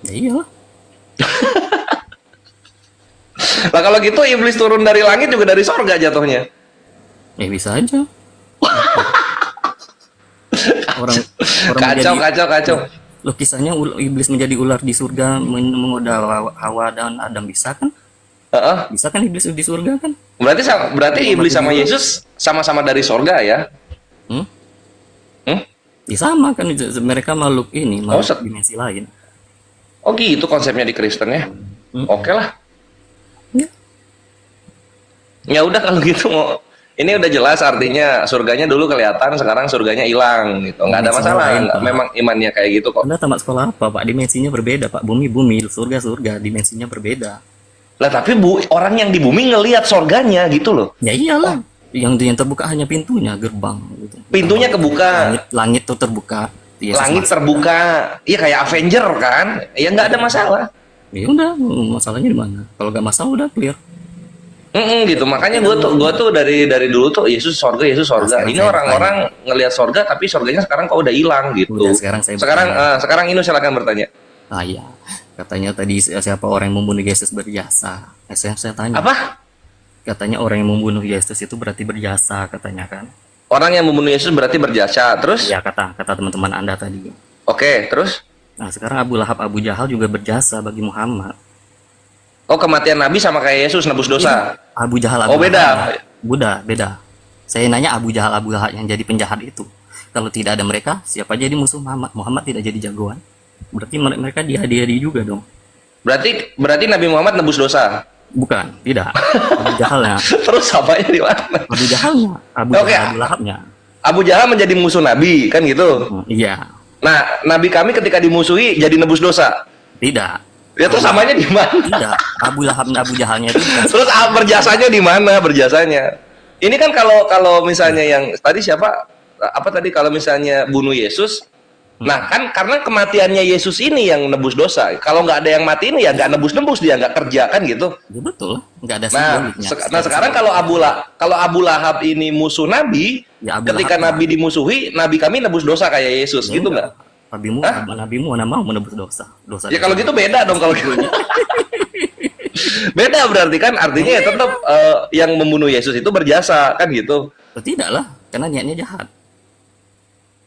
S2: Ya iyalah.
S9: Lah kalau gitu iblis turun dari langit juga dari surga jatuhnya.
S2: Ya bisa aja. orang
S9: Kacau.
S2: Kisahnya iblis menjadi ular di surga menggoda Hawa dan Adam, bisa kan? Bisa kan iblis di surga kan?
S9: Berarti iblis sama Yesus sama-sama dari surga ya?
S2: Ya sama kan, mereka makhluk dimensi lain.
S9: Oh gitu konsepnya di Kristen ya? Oke lah.
S2: Ya.
S9: Ya udah kalau gitu ini udah jelas artinya surganya dulu kelihatan, sekarang surganya hilang gitu. Nggak ada masalah. Memang imannya kayak gitu kok.
S2: Anda tamat sekolah apa, Pak? Dimensinya berbeda, Pak. Bumi, surga, dimensinya berbeda.
S9: Lah tapi orang yang di bumi ngelihat surganya gitu loh.
S2: Ya iyalah. Yang terbuka hanya pintunya, gerbang gitu.
S9: Pintunya kebuka.
S2: Langit tuh terbuka.
S9: Langit terbuka. Iya kayak Avenger kan? Ya nggak ada masalah.
S2: Ya udah, masalahnya di mana? Kalau nggak masalah udah clear.
S9: Gitu, makanya gue tuh dari dulu tuh Yesus sorga. Ini orang-orang ngelihat sorga, tapi sorganya sekarang kok udah hilang gitu.
S2: Udah,
S9: sekarang ini silakan bertanya.
S2: Iya, katanya tadi siapa orang yang membunuh Yesus berjasa. Saya tanya.
S9: Apa?
S2: Katanya orang yang membunuh Yesus itu berarti berjasa, katanya kan.
S9: Orang yang membunuh Yesus berarti berjasa, terus?
S2: Ya kata teman-teman Anda tadi.
S9: Oke, terus?
S2: Nah sekarang Abu Lahab, Abu Jahal juga berjasa bagi Muhammad.
S9: Oh, kematian Nabi sama kayak Yesus nebus dosa.
S2: Abu Jahal.
S9: Beda.
S2: Beda. Saya nanya Abu Jahal yang jadi penjahat itu. Kalau tidak ada mereka, siapa jadi musuh Muhammad? Muhammad tidak jadi jagoan. Berarti mereka dihadi-hadi juga dong.
S9: Berarti Nabi Muhammad nebus dosa.
S2: Bukan, tidak. Abu Jahalnya.
S9: Terus apanya di mana?
S2: Abu Jahalnya, Abu Lahabnya.
S9: Abu Jahal menjadi musuh Nabi, kan gitu?
S2: Iya.
S9: Nah, Nabi kami ketika dimusuhi jadi nebus dosa.
S2: Tidak.
S9: Ya terus samanya di mana?
S2: Tidak. Abu Lahab dan Abu Jahalnya itu.
S9: Terus berjasanya di mana berjasanya? Ini kan kalau misalnya yang tadi siapa? Apa tadi kalau misalnya bunuh Yesus? Nah kan karena kematiannya Yesus ini yang nebus dosa. Kalau nggak ada yang mati ini ya nggak nebus dia nggak kerja kan gitu.
S2: Ya betul. Nggak ada
S9: nah sekarang kalau Abu Lahab ini musuh Nabi, ya ketika Nabi dimusuhi, Nabi kami nebus dosa kayak Yesus ya, gitu nggak?
S2: Nabimu mana mau menebus dosa
S9: ya kalau gitu beda dong kalau gitu. Beda berarti kan artinya ya tetap yang membunuh Yesus itu berjasa kan gitu.
S2: Tidak lah, karena niatnya jahat.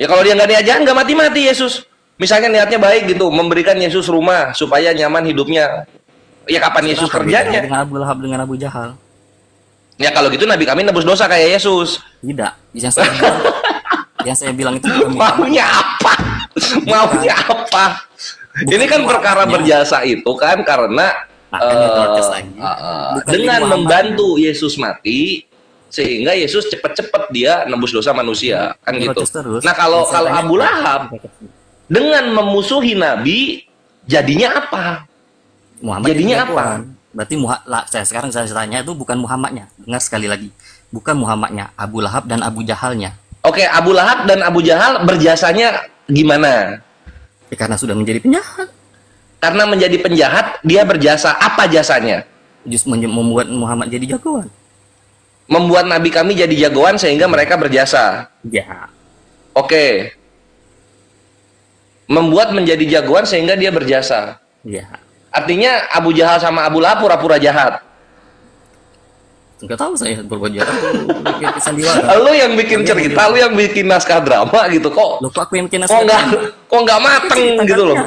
S9: Ya kalau dia nggak niat jahat nggak mati Yesus. Misalnya niatnya baik gitu, memberikan Yesus rumah supaya nyaman hidupnya. Ya kapan Yesus kerjanya?
S2: Dengan Abu Lahab dengan Abu Jahal.
S9: Ya kalau gitu Nabi kami nebus dosa kayak Yesus.
S2: Tidak, yang saya bilang itu
S9: maunya apa? Maunya apa? Ini kan perkara berjasa itu kan karena dengan membantu Yesus mati sehingga Yesus cepat-cepat dia nembus dosa manusia kan gitu. Nah kalau Abu Lahab dengan memusuhi Nabi jadinya apa? Jadinya apa?
S2: Berarti sekarang saya tanya itu bukan Muhammadnya. Dengar sekali lagi, bukan Muhammadnya, Abu Lahab dan Abu Jahalnya.
S9: Oke, Abu Lahab dan Abu Jahal berjasanya gimana?
S2: Ya, karena sudah menjadi penjahat.
S9: Karena menjadi penjahat, dia berjasa. Apa jasanya?
S2: Justru membuat Muhammad jadi jagoan.
S9: Membuat Nabi kami jadi jagoan sehingga mereka berjasa.
S2: Ya.
S9: Oke. Membuat menjadi jagoan sehingga dia berjasa.
S2: Ya.
S9: Artinya Abu Jahal sama Abu Lahab pura-pura jahat.
S2: Enggak tahu saya berbuat jahat.
S9: Lu yang bikin cerita, lu yang bikin naskah drama gitu kok.
S2: Lu kok aku yang bikin naskah drama?
S9: Kok nggak mateng gitu loh.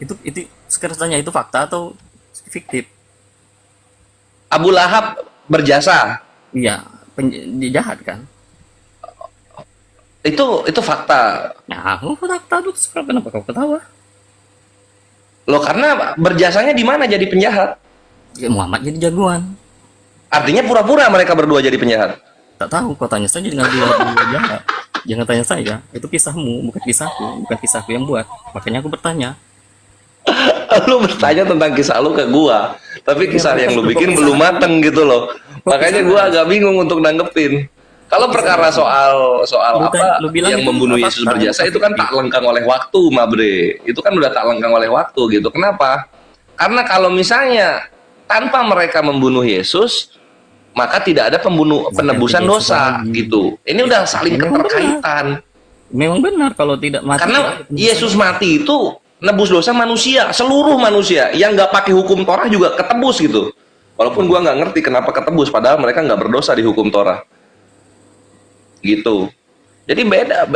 S2: Itu sekarang tanya itu fakta atau fiktif?
S9: Abu Lahab berjasa.
S2: Iya, jahat kan?
S9: Itu fakta.
S2: Nah, aku fakta tuh, kenapa kau ketawa?
S9: Loh, karena berjasanya di mana jadi penjahat?
S2: Ya, Muhammad jadi jagoan.
S9: Artinya pura-pura mereka berdua jadi penjahat.
S2: Tak tahu, kau tanya saja dengan dia jahat. Jangan tanya saya, itu kisahmu, bukan kisahku yang buat. Makanya aku bertanya.
S9: Lu bertanya tentang kisah lu ke gua, tapi kisah yang lu bikin belum mateng gitu loh. Makanya gua agak bingung untuk nanggepin. Kalau perkara soal apa yang membunuh Yesus berjasa itu kan tak lengkang oleh waktu, Mabre. Itu kan udah tak lengkang oleh waktu gitu. Kenapa? Karena kalau misalnya tanpa mereka membunuh Yesus, maka tidak ada penebusan dosa gitu. Ini udah saling keterkaitan.
S2: Memang benar kalau tidak mati.
S9: Karena Yesus mati itu nebus dosa manusia, seluruh manusia yang nggak pakai hukum Torah juga ketebus gitu. Walaupun gua nggak ngerti kenapa ketebus, padahal mereka nggak berdosa di hukum Torah. Gitu. Jadi beda.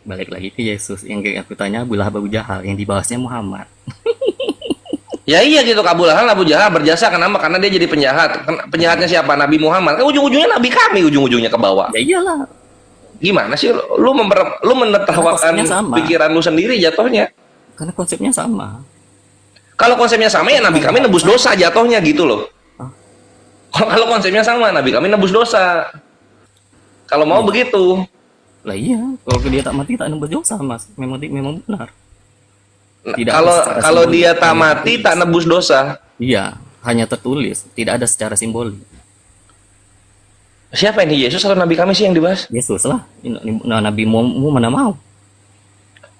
S2: Balik lagi ke Yesus yang kayak aku tanya, Abu Lahab Abu Jahal yang dibahasnya Muhammad.
S9: Ya iya gitu, Abu Lahab Abu Jahal berjasa kenapa? Karena dia jadi penjahat. Penjahatnya siapa? Nabi Muhammad. Kan ujung-ujungnya Nabi kami ujung-ujungnya ke bawah.
S2: Ya iyalah.
S9: Gimana sih lu menertawakan pikiran lu sendiri jatuhnya?
S2: Karena konsepnya sama.
S9: Kalau konsepnya sama ya Nabi kami nebus dosa jatuhnya gitu loh. Kalau konsepnya sama Nabi kami nebus dosa. Kalau mau begitu.
S2: Lah iya, kalau dia tak mati tak nebus dosa, Mas. Memang benar.
S9: Kalau dia tak mati tak nebus dosa.
S2: Iya, hanya tertulis, tidak ada secara simbolik.
S9: Siapa ini, Yesus atau Nabi kami sih yang dibahas?
S2: Yesus lah. Nabi mu mana mau?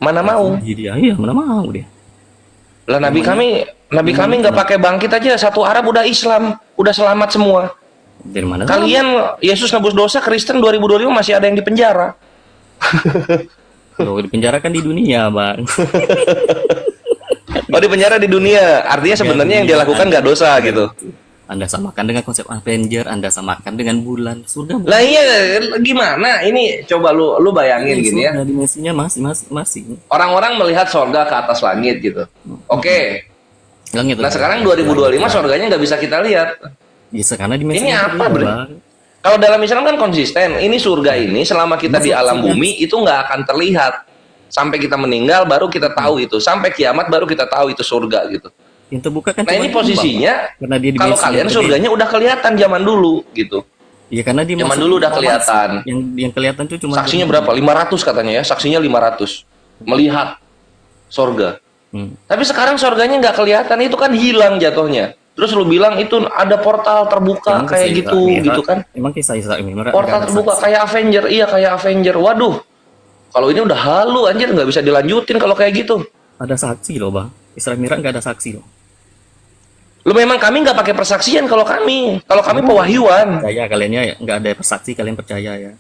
S9: Mana mau?
S2: Dia, iya mana mau dia.
S9: Lah Nabi kami nggak pakai bangkit aja, satu Arab udah Islam, udah selamat semua.
S2: Dari mana?
S9: Kalian Yesus nebus dosa, Kristen 2025 masih ada yang di penjara.
S2: Loh, di penjara kan di dunia, Bang.
S9: Oh, di penjara di dunia. Artinya sebenarnya yang dia lakukan nggak dosa gitu.
S2: Anda samakan dengan konsep Avenger, Anda samakan dengan bulan, surga.
S9: Lah iya, gimana? Ini coba lu bayangin gini ya.
S2: Dimensinya masing-masing.
S9: Orang-orang melihat surga ke atas langit gitu. Oke. Nah, sekarang 2025 surganya nggak bisa kita lihat.
S2: Bisa karena dimensi.
S9: Ini apa, Bre? Kalau dalam Islam kan konsisten. Ini surga ini selama kita di alam bumi itu nggak akan terlihat. Sampai kita meninggal baru kita tahu itu. Sampai kiamat baru kita tahu itu surga gitu.
S2: Yang terbuka kan.
S9: Nah ini posisinya. Kalau kalian surganya udah kelihatan zaman dulu gitu.
S2: Iya karena di
S9: zaman dulu udah kelihatan.
S2: Yang kelihatan tuh cuma.
S9: Saksinya berapa? 500 katanya ya. Saksinya 500 melihat surga. Tapi sekarang surganya nggak kelihatan. Itu kan hilang jatuhnya. Terus lu bilang itu ada portal terbuka kayak gitu kan?
S2: Emang kisah ini
S9: portal terbuka kayak Avenger, iya kayak Avenger. Waduh, kalau ini udah halu anjir, nggak bisa dilanjutin kalau kayak gitu.
S2: Ada saksi loh bang, Isra Mi'raj nggak ada saksi loh.
S9: Lu memang kami nggak pakai persaksian kalau kami pewahyuan.
S2: Percaya kalian ya, nggak ada persaksi kalian percaya ya.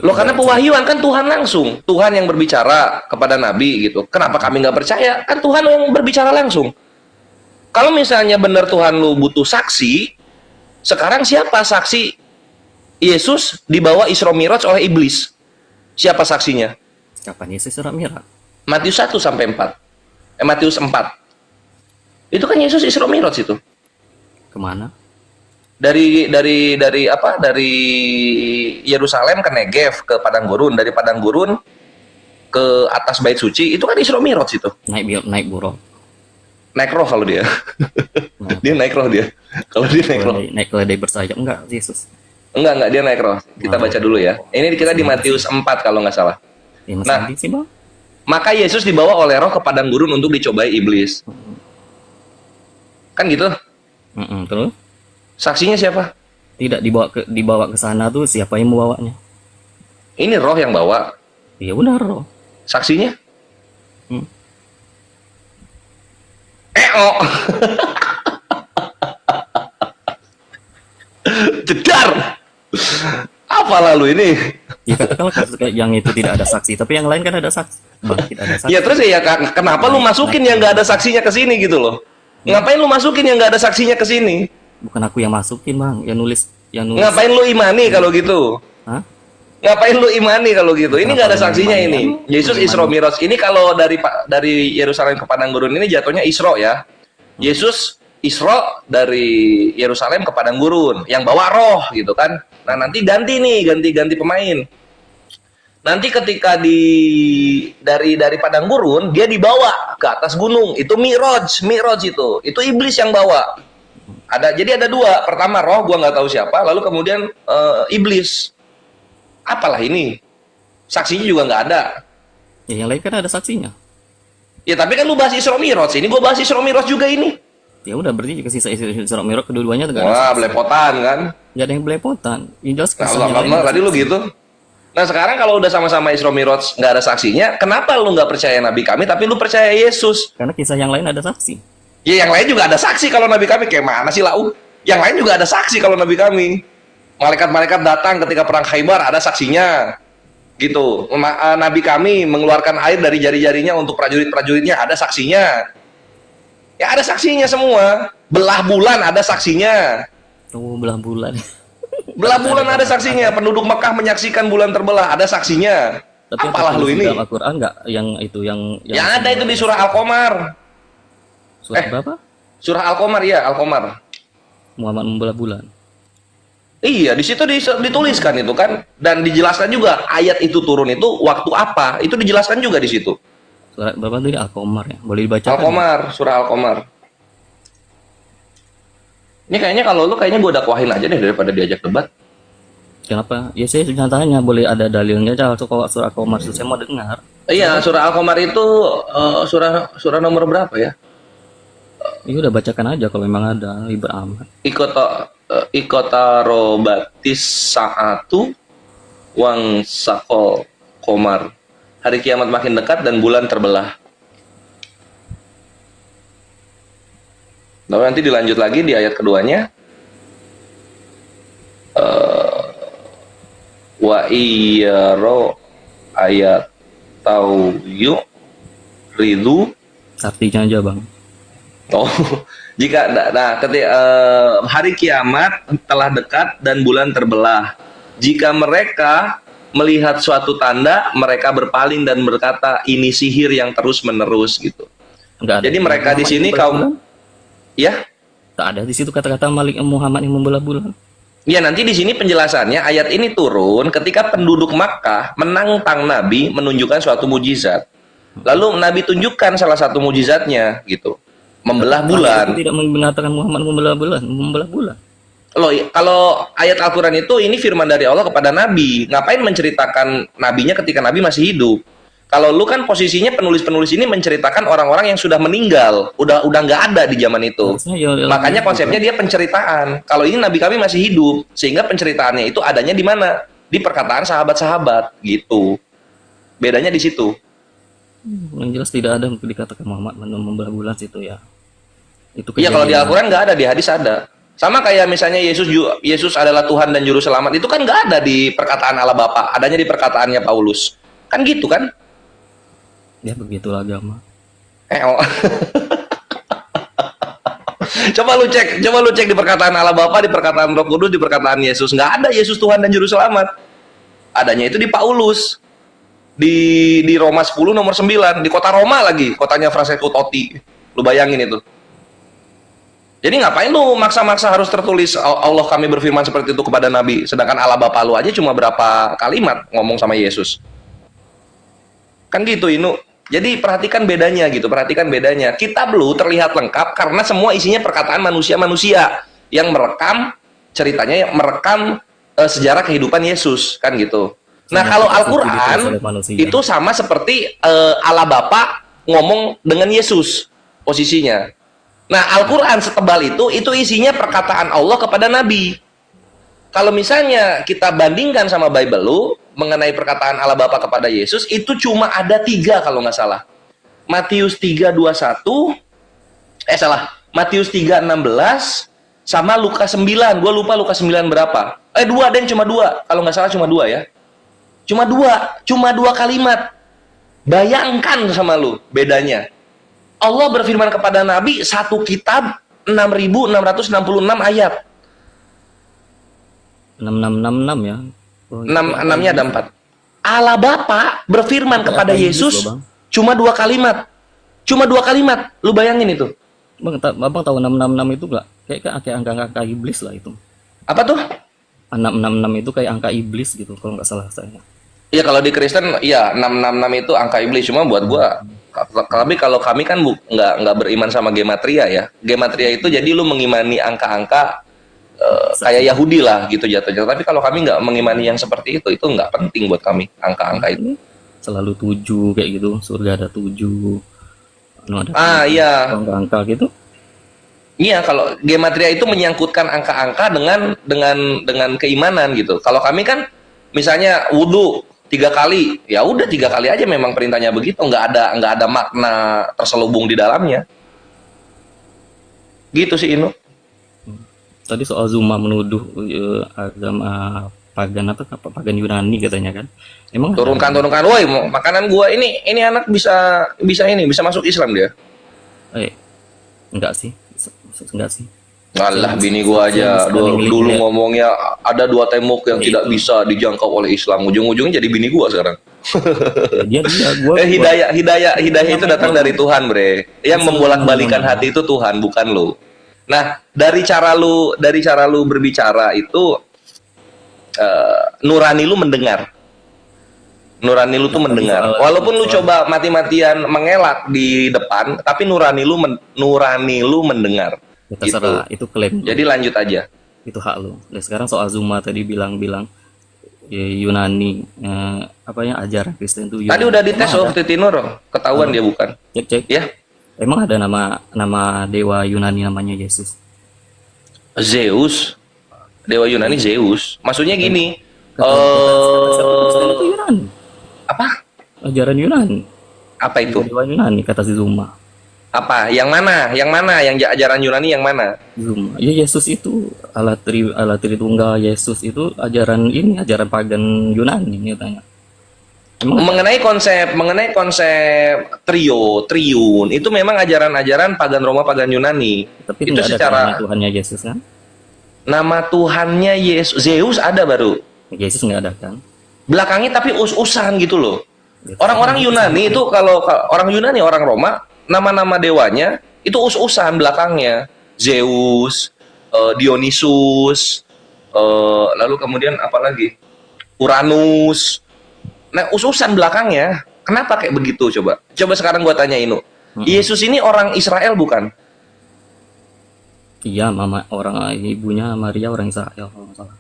S9: Lo karena pewahyuan kan Tuhan langsung, Tuhan yang berbicara kepada Nabi gitu. Kenapa kami nggak percaya? Kan Tuhan yang berbicara langsung. Kalau misalnya benar Tuhan lu butuh saksi, sekarang siapa saksi Yesus dibawa Isra Mi'raj oleh iblis? Siapa saksinya?
S2: Kapan Yesus Isra Mi'raj?
S9: Matius 1 sampai 4. Matius 4. Itu kan Yesus Isra Mi'raj itu.
S2: Kemana?
S9: Dari apa? Dari Yerusalem ke Negev ke Padang Gurun, dari Padang Gurun ke atas Bait Suci, itu kan Isra Mi'raj itu.
S2: Naik buruk.
S9: Naik roh kalau dia. Dia naik roh dia. Kalau dia naik roh.
S2: Naik keledai bersayap enggak Yesus?
S9: Enggak dia naik roh. Kita baca dulu ya. Ini kita di Matius 4 kalau nggak salah. Nah, maka Yesus dibawa oleh roh ke padang gurun untuk dicobai iblis. Kan gitu?
S2: Terus?
S9: Saksinya siapa?
S2: Tidak dibawa ke sana tuh siapa yang membawanya?
S9: Ini roh yang bawa.
S2: Iya benar roh.
S9: Saksinya? Jedar. Apa lalu ini?
S2: Ya katakanlah yang itu tidak ada saksi, tapi yang lain kan ada saksi. Tidak ada saksi.
S9: Ya terus ya kenapa lu masukin yang nggak ada saksinya ke sini gitu loh? Ngapain lu masukin yang nggak ada saksinya ke sini?
S2: Bukan aku yang masukin bang, yang nulis.
S9: Ngapain lu imani kalau gitu?
S2: Hah?
S9: Ngapain lu imani kalau gitu? Ini nggak ada saksinya ini. Yesus Isra Mi'raj. Ini kalau dari Yerusalem ke Padang Gurun ini jatuhnya Isra ya. Yesus Isra dari Yerusalem ke Padang Gurun, yang bawa roh gitu kan. Nah nanti ganti pemain. Nanti ketika dari Padang Gurun dia dibawa ke atas gunung, itu Mi'raj itu iblis yang bawa. Jadi ada dua, pertama roh gua nggak tahu siapa, lalu kemudian iblis. Apalah ini? Saksinya juga nggak ada.
S2: Ya, yang lain kan ada saksinya.
S9: Ya tapi kan lu bahas Isra Mi'raj, ini gua bahas Isra Mi'raj juga ini.
S2: Ya udah berarti jika sisa Isra Mi'raj kedua-duanya enggak ada.
S9: Wah, belepotan kan?
S2: Enggak ada yang belepotan. Yang jelas
S9: Allah tadi lu gitu. Nah sekarang kalau udah sama-sama Isra Mi'raj nggak ada saksinya, kenapa lu nggak percaya Nabi kami tapi lu percaya Yesus?
S2: Karena kisah yang lain ada saksi.
S9: Ya yang lain juga ada saksi kalau Nabi kami, kayak mana sih lau? Yang lain juga ada saksi kalau Nabi kami. Malaikat-malaikat datang ketika perang Khaybar ada saksinya. Gitu. Nabi kami mengeluarkan air dari jari-jarinya untuk prajurit-prajuritnya ada saksinya. Ya ada saksinya semua. Belah bulan ada saksinya.
S2: Oh, belah bulan.
S9: Belah bulan ada saksinya. Penduduk Mekah menyaksikan bulan terbelah, ada saksinya.
S2: Tapi
S9: apalah lu ini?
S2: Dalam Al-Quran enggak yang itu yang
S9: ada itu di surah Al-Qamar.
S2: Surah berapa?
S9: Surah Al-Qamar ya, Al-Qamar.
S2: Muhammad membelah bulan.
S9: Iya, di situ dituliskan itu kan, dan dijelaskan juga ayat itu turun itu waktu apa, itu dijelaskan juga di situ.
S2: Surah berapa tadi? Al-Qamar ya. Boleh dibacakan?
S9: Al-Qamar, surah Al-Qamar. Ini kayaknya kalau lu kayaknya gue dakwahin aja deh daripada diajak debat.
S2: Kenapa? Ya saya nyatanya boleh ada dalilnya aja kalau surah Al-Qamar itu saya mau dengar.
S9: Iya, surah Al-Qamar itu surah nomor berapa ya?
S2: Ya udah bacakan aja kalau memang ada, ribet amat. Ikota
S9: robatis saatu wang sakol komar. Hari kiamat makin dekat dan bulan terbelah. Lalu nanti dilanjut lagi di ayat keduanya. Wa iyaro ayat tau yu ridu.
S2: Artinya aja bang.
S9: Oh, jika ketika hari kiamat telah dekat dan bulan terbelah, jika mereka melihat suatu tanda, mereka berpaling dan berkata ini sihir yang terus menerus gitu. Jadi mereka di sini kaum, ya?
S2: Tak ada di situ kata-kata Malik Muhammad yang membelah bulan.
S9: Ya nanti di sini penjelasannya ayat ini turun ketika penduduk Makkah menantang Nabi menunjukkan suatu mujizat. Lalu Nabi tunjukkan salah satu mujizatnya gitu. Membelah bulan.
S2: Tidak mengatakan Muhammad membelah bulan.
S9: Loh, kalau ayat Al-Quran itu ini firman dari Allah kepada Nabi. Ngapain menceritakan nabinya ketika Nabi masih hidup? Kalau lu kan posisinya penulis-penulis ini menceritakan orang-orang yang sudah meninggal, udah nggak ada di zaman itu. Makanya konsepnya dia penceritaan. Kalau ini Nabi kami masih hidup, sehingga penceritaannya itu adanya di mana? Di perkataan sahabat-sahabat gitu. Bedanya di situ.
S2: Yang jelas tidak ada dikatakan Muhammad membelah bulan situ ya.
S9: Iya kalau di Al-Quran nggak ada, di hadis ada. Sama kayak misalnya Yesus adalah Tuhan dan Juru Selamat, itu kan nggak ada di perkataan Allah Bapa, adanya di perkataannya Paulus. Kan gitu kan?
S2: Ya begitulah agama.
S9: Coba lu cek di perkataan Allah Bapa, di perkataan Roh Kudus, di perkataan Yesus. Nggak ada Yesus Tuhan dan Juru Selamat. Adanya itu di Paulus. Di Roma 10 nomor 9, di kota Roma lagi, kotanya Francesco Totti. Lu bayangin itu. Jadi ngapain lu maksa-maksa harus tertulis Allah kami berfirman seperti itu kepada Nabi, sedangkan Allah Bapa lu aja cuma berapa kalimat ngomong sama Yesus. Kan gitu Inu. Jadi perhatikan bedanya gitu, perhatikan bedanya. Kitab lu terlihat lengkap karena semua isinya perkataan manusia-manusia yang merekam ceritanya, yang merekam sejarah kehidupan Yesus, kan gitu. Nah kalau Al-Quran itu sama seperti Allah Bapa ngomong dengan Yesus posisinya. Nah Al-Quran setebal itu isinya perkataan Allah kepada Nabi. Kalau misalnya kita bandingkan sama Bible lu mengenai perkataan Allah Bapa kepada Yesus, itu cuma ada 3 kalau nggak salah. Matius 3:21, Matius 3:16 sama Lukas 9. Gua lupa Lukas 9 berapa. 2 dan cuma 2. Kalau nggak salah cuma 2 ya. Cuma 2 kalimat. Bayangkan sama lu bedanya. Allah berfirman kepada Nabi satu kitab 6.666 ayat.
S2: 6666 ya.
S9: 6-nya ada 4. Allah Bapa berfirman kepada Yesus cuma 2 kalimat. Cuma 2 kalimat. Lu bayangin itu.
S2: Bang, abang tahu 666 itu nggak? Kayak angka iblis lah itu.
S9: Apa tuh?
S2: 666 itu kayak angka iblis gitu kalau nggak salah saya.
S9: Iya, kalau di Kristen iya 666 itu angka iblis, cuma buat gua. Tapi kalau kami kan nggak beriman sama gematria ya. Gematria itu jadi lu mengimani angka-angka kayak Yahudi lah gitu jatuhnya. Tapi kalau kami nggak mengimani yang seperti itu nggak penting buat kami angka-angka itu.
S2: Selalu 7 kayak gitu, surga ada 7.
S9: Iya.
S2: Angka-angka gitu.
S9: Iya, kalau gematria itu menyangkutkan angka-angka dengan keimanan gitu. Kalau kami kan misalnya wudhu 3 kali, ya udah 3 kali aja memang perintahnya begitu, nggak ada makna terselubung di dalamnya. Gitu sih Inu.
S2: Tadi soal Zuma menuduh agama pagan Yunani katanya kan. Emang
S9: turunkan, woi makanan gua ini anak bisa masuk Islam dia.
S2: Enggak sih.
S9: Alah, bini gua aja dulu ngomongnya ada 2 tembok yang tidak bisa dijangkau oleh Islam. Ujung-ujungnya jadi bini gua sekarang. Hidayah itu datang dari Tuhan, bre. Yang membolak-balikan hati itu Tuhan, bukan lo. Nah, dari cara lu berbicara itu nurani lu mendengar. Nurani lu tuh mendengar. Walaupun lu coba mati-matian mengelak di depan, tapi nurani lu mendengar.
S2: Ya, terserah, itu klaim.
S9: Jadi lanjut aja.
S2: Itu hak lu. Dan sekarang soal Zuma tadi bilang Yunani ajaran Kristen itu Yunani.
S9: Tadi udah dites waktu Tinur, ketahuan dia bukan.
S2: Cek.
S9: Ya.
S2: Emang ada nama dewa Yunani namanya Yesus?
S9: Zeus. Dewa Yunani Zeus. Maksudnya gini.
S2: Kristen itu Yunani.
S9: Apa?
S2: Ajaran Yunani.
S9: Apa itu?
S2: Dewa Yunani kata si Zuma.
S9: Apa? Yang mana? Yang ajaran Yunani yang mana?
S2: Zuma. Ya Yesus itu Allah Tritunggal. Yesus itu ajaran pagan Yunani katanya.
S9: Mengenai konsep triun itu memang ajaran pagan Roma, pagan Yunani.
S2: Tapi
S9: itu secara
S2: nama Tuhannya Yesus kan?
S9: Nama Tuhannya Yesus, Zeus ada baru.
S2: Yesus nggak ada kan?
S9: Belakangnya tapi us-usan gitu loh. Orang-orang Yunani itu kalau orang Yunani, orang Roma, nama-nama dewanya itu us-usan belakangnya. Zeus, Dionysus, lalu kemudian apa lagi? Uranus. Nah, us-usan belakangnya. Kenapa kayak begitu coba? Coba sekarang gua tanya Inu. Yesus ini orang Israel bukan?
S2: Iya, ibunya Maria orang Israel kalau nggak salah.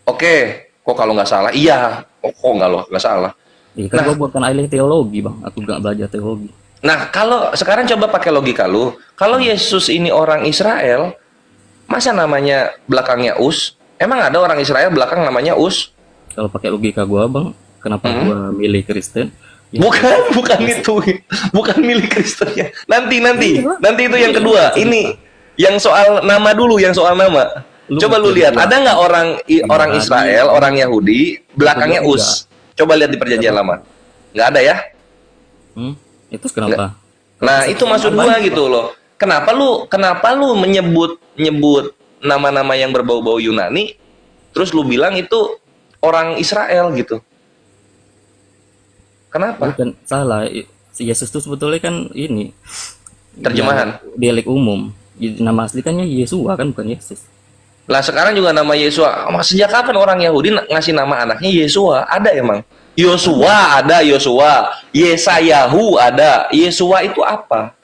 S9: Oke, kok kalau nggak salah? Iya, kok nggak salah?
S2: Iya, kan gua bukan ahli teologi, Bang. Aku nggak belajar teologi.
S9: Nah, kalau sekarang coba pakai logika lu, kalau Yesus ini orang Israel, masa namanya belakangnya Us? Emang ada orang Israel belakang namanya Us?
S2: Kalau pakai logika gua, Bang, kenapa gua milih Kristen?
S9: Ya, bukan itu. Bukan milih Kristennya. Nanti itu yang kedua. Ini yang soal nama dulu, yang soal nama. Coba lu lihat, ada nggak orang Israel, orang Yahudi belakangnya Us? Coba lihat di Perjanjian Lama. Nggak ada ya?
S2: Itu kenapa?
S9: Nah, itu maksud gua gitu loh. Kenapa lu menyebut nama-nama yang berbau-bau Yunani, terus lu bilang itu orang Israel gitu? Kenapa?
S2: Bukan salah. Yesus itu sebetulnya kan ini
S9: terjemahan
S2: dialek umum. Nama asli kan Yesua kan, bukan Yesus.
S9: Lah sekarang juga nama Yesua. Sejak kapan orang Yahudi ngasih nama anaknya Yesua? Ada emang? Yosua ada, Yosua. Yesayahu ada. Yesua itu apa?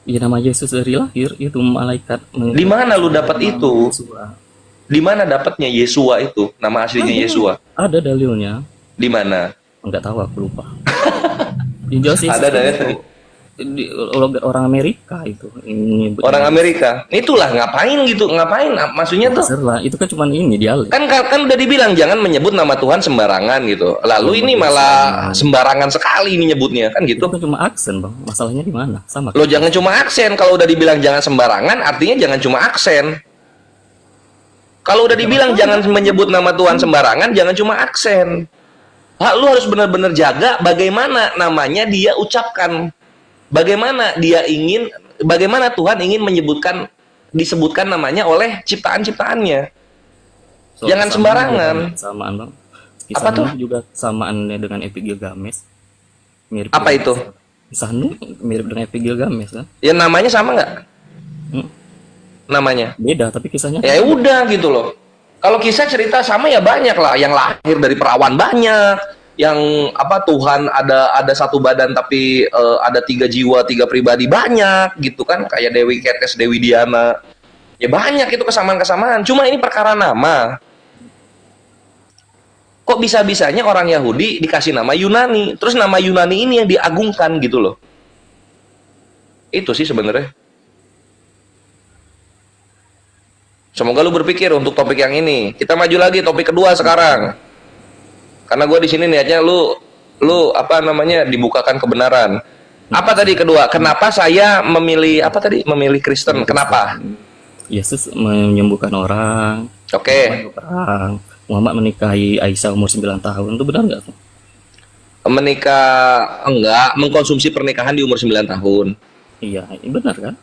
S2: Ya nama Yesus dari lahir itu malaikat.
S9: Di mana lu dapat itu? Di mana dapatnya Yesua itu? Nama aslinya Yesua?
S2: Ada dalilnya.
S9: Di mana?
S2: Enggak tahu, aku lupa. Yesus
S9: ada dalilnya.
S2: Orang Amerika itu.
S9: Orang Amerika. Itulah ngapain maksudnya tuh?
S2: Terserah, itu kan cuma ini dialek.
S9: Kan udah dibilang jangan menyebut nama Tuhan sembarangan gitu. Lalu ini malah sembarangan sekali ini nyebutnya kan gitu.
S2: Itu kan cuma aksen, Bang. Masalahnya di mana? Sama.
S9: Lo jangan cuma aksen. Kalau udah dibilang jangan sembarangan, artinya jangan cuma aksen. Kalau udah dibilang jangan menyebut nama Tuhan sembarangan, jangan cuma aksen. Lu harus benar-benar jaga bagaimana namanya dia ucapkan. Bagaimana Tuhan ingin disebutkan namanya oleh ciptaan-ciptaannya. Jangan sembarangan.
S2: Samaan, Bang.
S9: Apa tuh?
S2: Juga samaannya dengan Epik Gilgamesh. Mirip
S9: apa itu?
S2: Kisah Nuh mirip dengan Epic Gilgamesh kan?
S9: Ya namanya sama nggak? Namanya?
S2: Beda, tapi kisahnya.
S9: Ya udah gitu loh. Kalau kisah cerita sama ya banyak lah. Yang lahir dari perawan banyak. Yang apa Tuhan ada satu badan tapi ada 3 jiwa 3 pribadi banyak gitu kan. Kayak Dewi Ketes, Dewi Diana. Ya banyak itu kesamaan-kesamaan. Cuma ini perkara nama. Kok bisa-bisanya orang Yahudi dikasih nama Yunani, terus nama Yunani ini yang diagungkan gitu loh. Itu sih sebenarnya. Semoga lu berpikir untuk topik yang ini. Kita maju lagi topik kedua sekarang. Karena gue di sini niatnya lu apa namanya dibukakan kebenaran. Apa tadi kedua? Kenapa saya memilih apa tadi? Memilih Kristen? Kenapa?
S2: Yesus menyembuhkan orang.
S9: Oke.
S2: Muhammad menikahi Aisyah umur 9 tahun, itu benar nggak?
S9: Menikah enggak, mengkonsumsi pernikahan di umur 9 tahun.
S2: Iya, benar kan?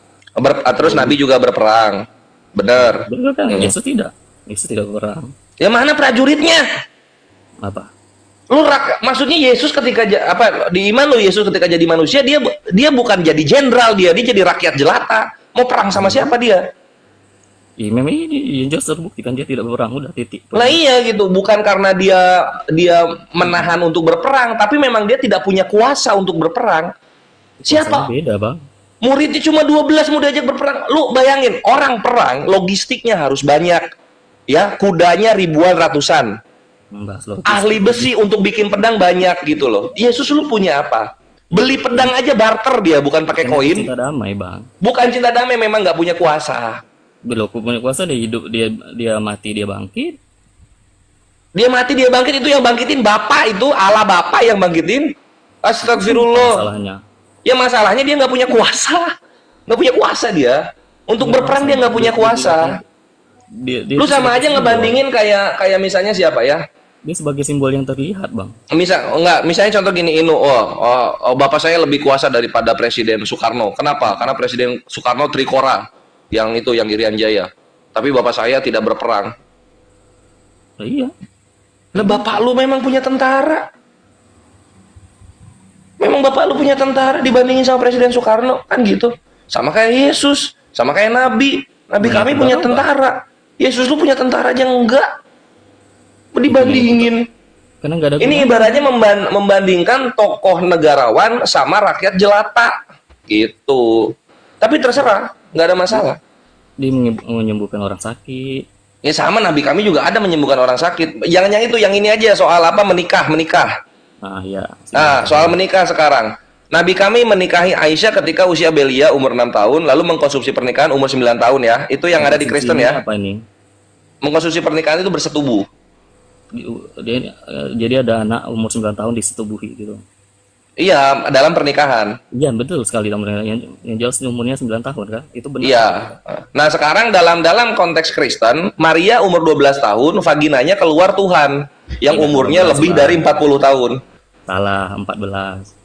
S9: Terus Nabi juga berperang. Benar.
S2: Benar kan? Yesus tidak. Yesus tidak berperang.
S9: Ya mana prajuritnya?
S2: Apa?
S9: Maksudnya Yesus ketika di iman lu Yesus ketika jadi manusia dia bukan jadi jenderal, dia jadi rakyat jelata. Mau perang sama siapa dia?
S2: Ya, memang ini yang jelas terbukti kan dia tidak berperang, udah titik.
S9: Lah iya gitu, bukan karena dia menahan untuk berperang, tapi memang dia tidak punya kuasa untuk berperang. Siapa?
S2: Beda, Bang.
S9: Muridnya cuma 12 mau diajak berperang. Lu bayangin, orang perang logistiknya harus banyak. Ya, kudanya ribuan ratusan. Ahli besi untuk bikin pedang banyak gitu loh. Yesus lu punya apa? Beli pedang aja barter dia, bukan pakai koin.
S2: Cinta damai, Bang.
S9: Bukan cinta damai, memang nggak punya kuasa.
S2: Belum punya kuasa, dia hidup, dia mati, dia bangkit.
S9: Dia mati, dia bangkit, itu yang bangkitin Bapak, itu Allah Bapak yang bangkitin. Astagfirullah.
S2: Masalahnya.
S9: Ya masalahnya dia nggak punya kuasa. Nggak punya kuasa dia. Untuk berperang dia nggak punya kuasa. Lu sama aja ngebandingin kayak misalnya siapa ya?
S2: Dia sebagai simbol yang terlihat, Bang.
S9: Misalnya contoh gini, bapak saya lebih kuasa daripada Presiden Soekarno. Kenapa? Karena Presiden Soekarno Trikora. Yang Irian Jaya. Tapi bapak saya tidak berperang.
S2: Iya.
S9: Nah, bapak lu memang punya tentara. Memang bapak lu punya tentara dibandingin sama Presiden Soekarno, kan gitu. Sama kayak Yesus, sama kayak Nabi. Nabi kami punya tentara. Yesus lu punya tentara aja enggak. Dibandingin.
S2: Karena enggak ada
S9: ini ibaratnya membandingkan tokoh negarawan sama rakyat jelata. Gitu. Tapi terserah, nggak ada masalah.
S2: Dia menyembuhkan orang sakit.
S9: Ya sama, Nabi kami juga ada menyembuhkan orang sakit. Jangan yang itu, yang ini aja, soal apa menikah.
S2: Ah ya.
S9: Nah, soal menikah sekarang. Nabi kami menikahi Aisyah ketika usia belia umur 6 tahun, lalu mengkonsumsi pernikahan umur 9 tahun ya. Itu yang ada di Kristen ya.
S2: Apa ini?
S9: Mengkonsumsi pernikahan itu bersetubuh.
S2: Jadi ada anak umur 9 tahun disetubuhi gitu.
S9: Iya, dalam pernikahan.
S2: Iya, betul sekali dalam pernikahan. Yang jelas umurnya 9 tahun kan? Itu benar.
S9: Iya. Nah, sekarang dalam konteks Kristen, Maria umur 12 tahun, vaginanya keluar Tuhan yang umurnya lebih dari 40 tahun.
S2: Salah, 14.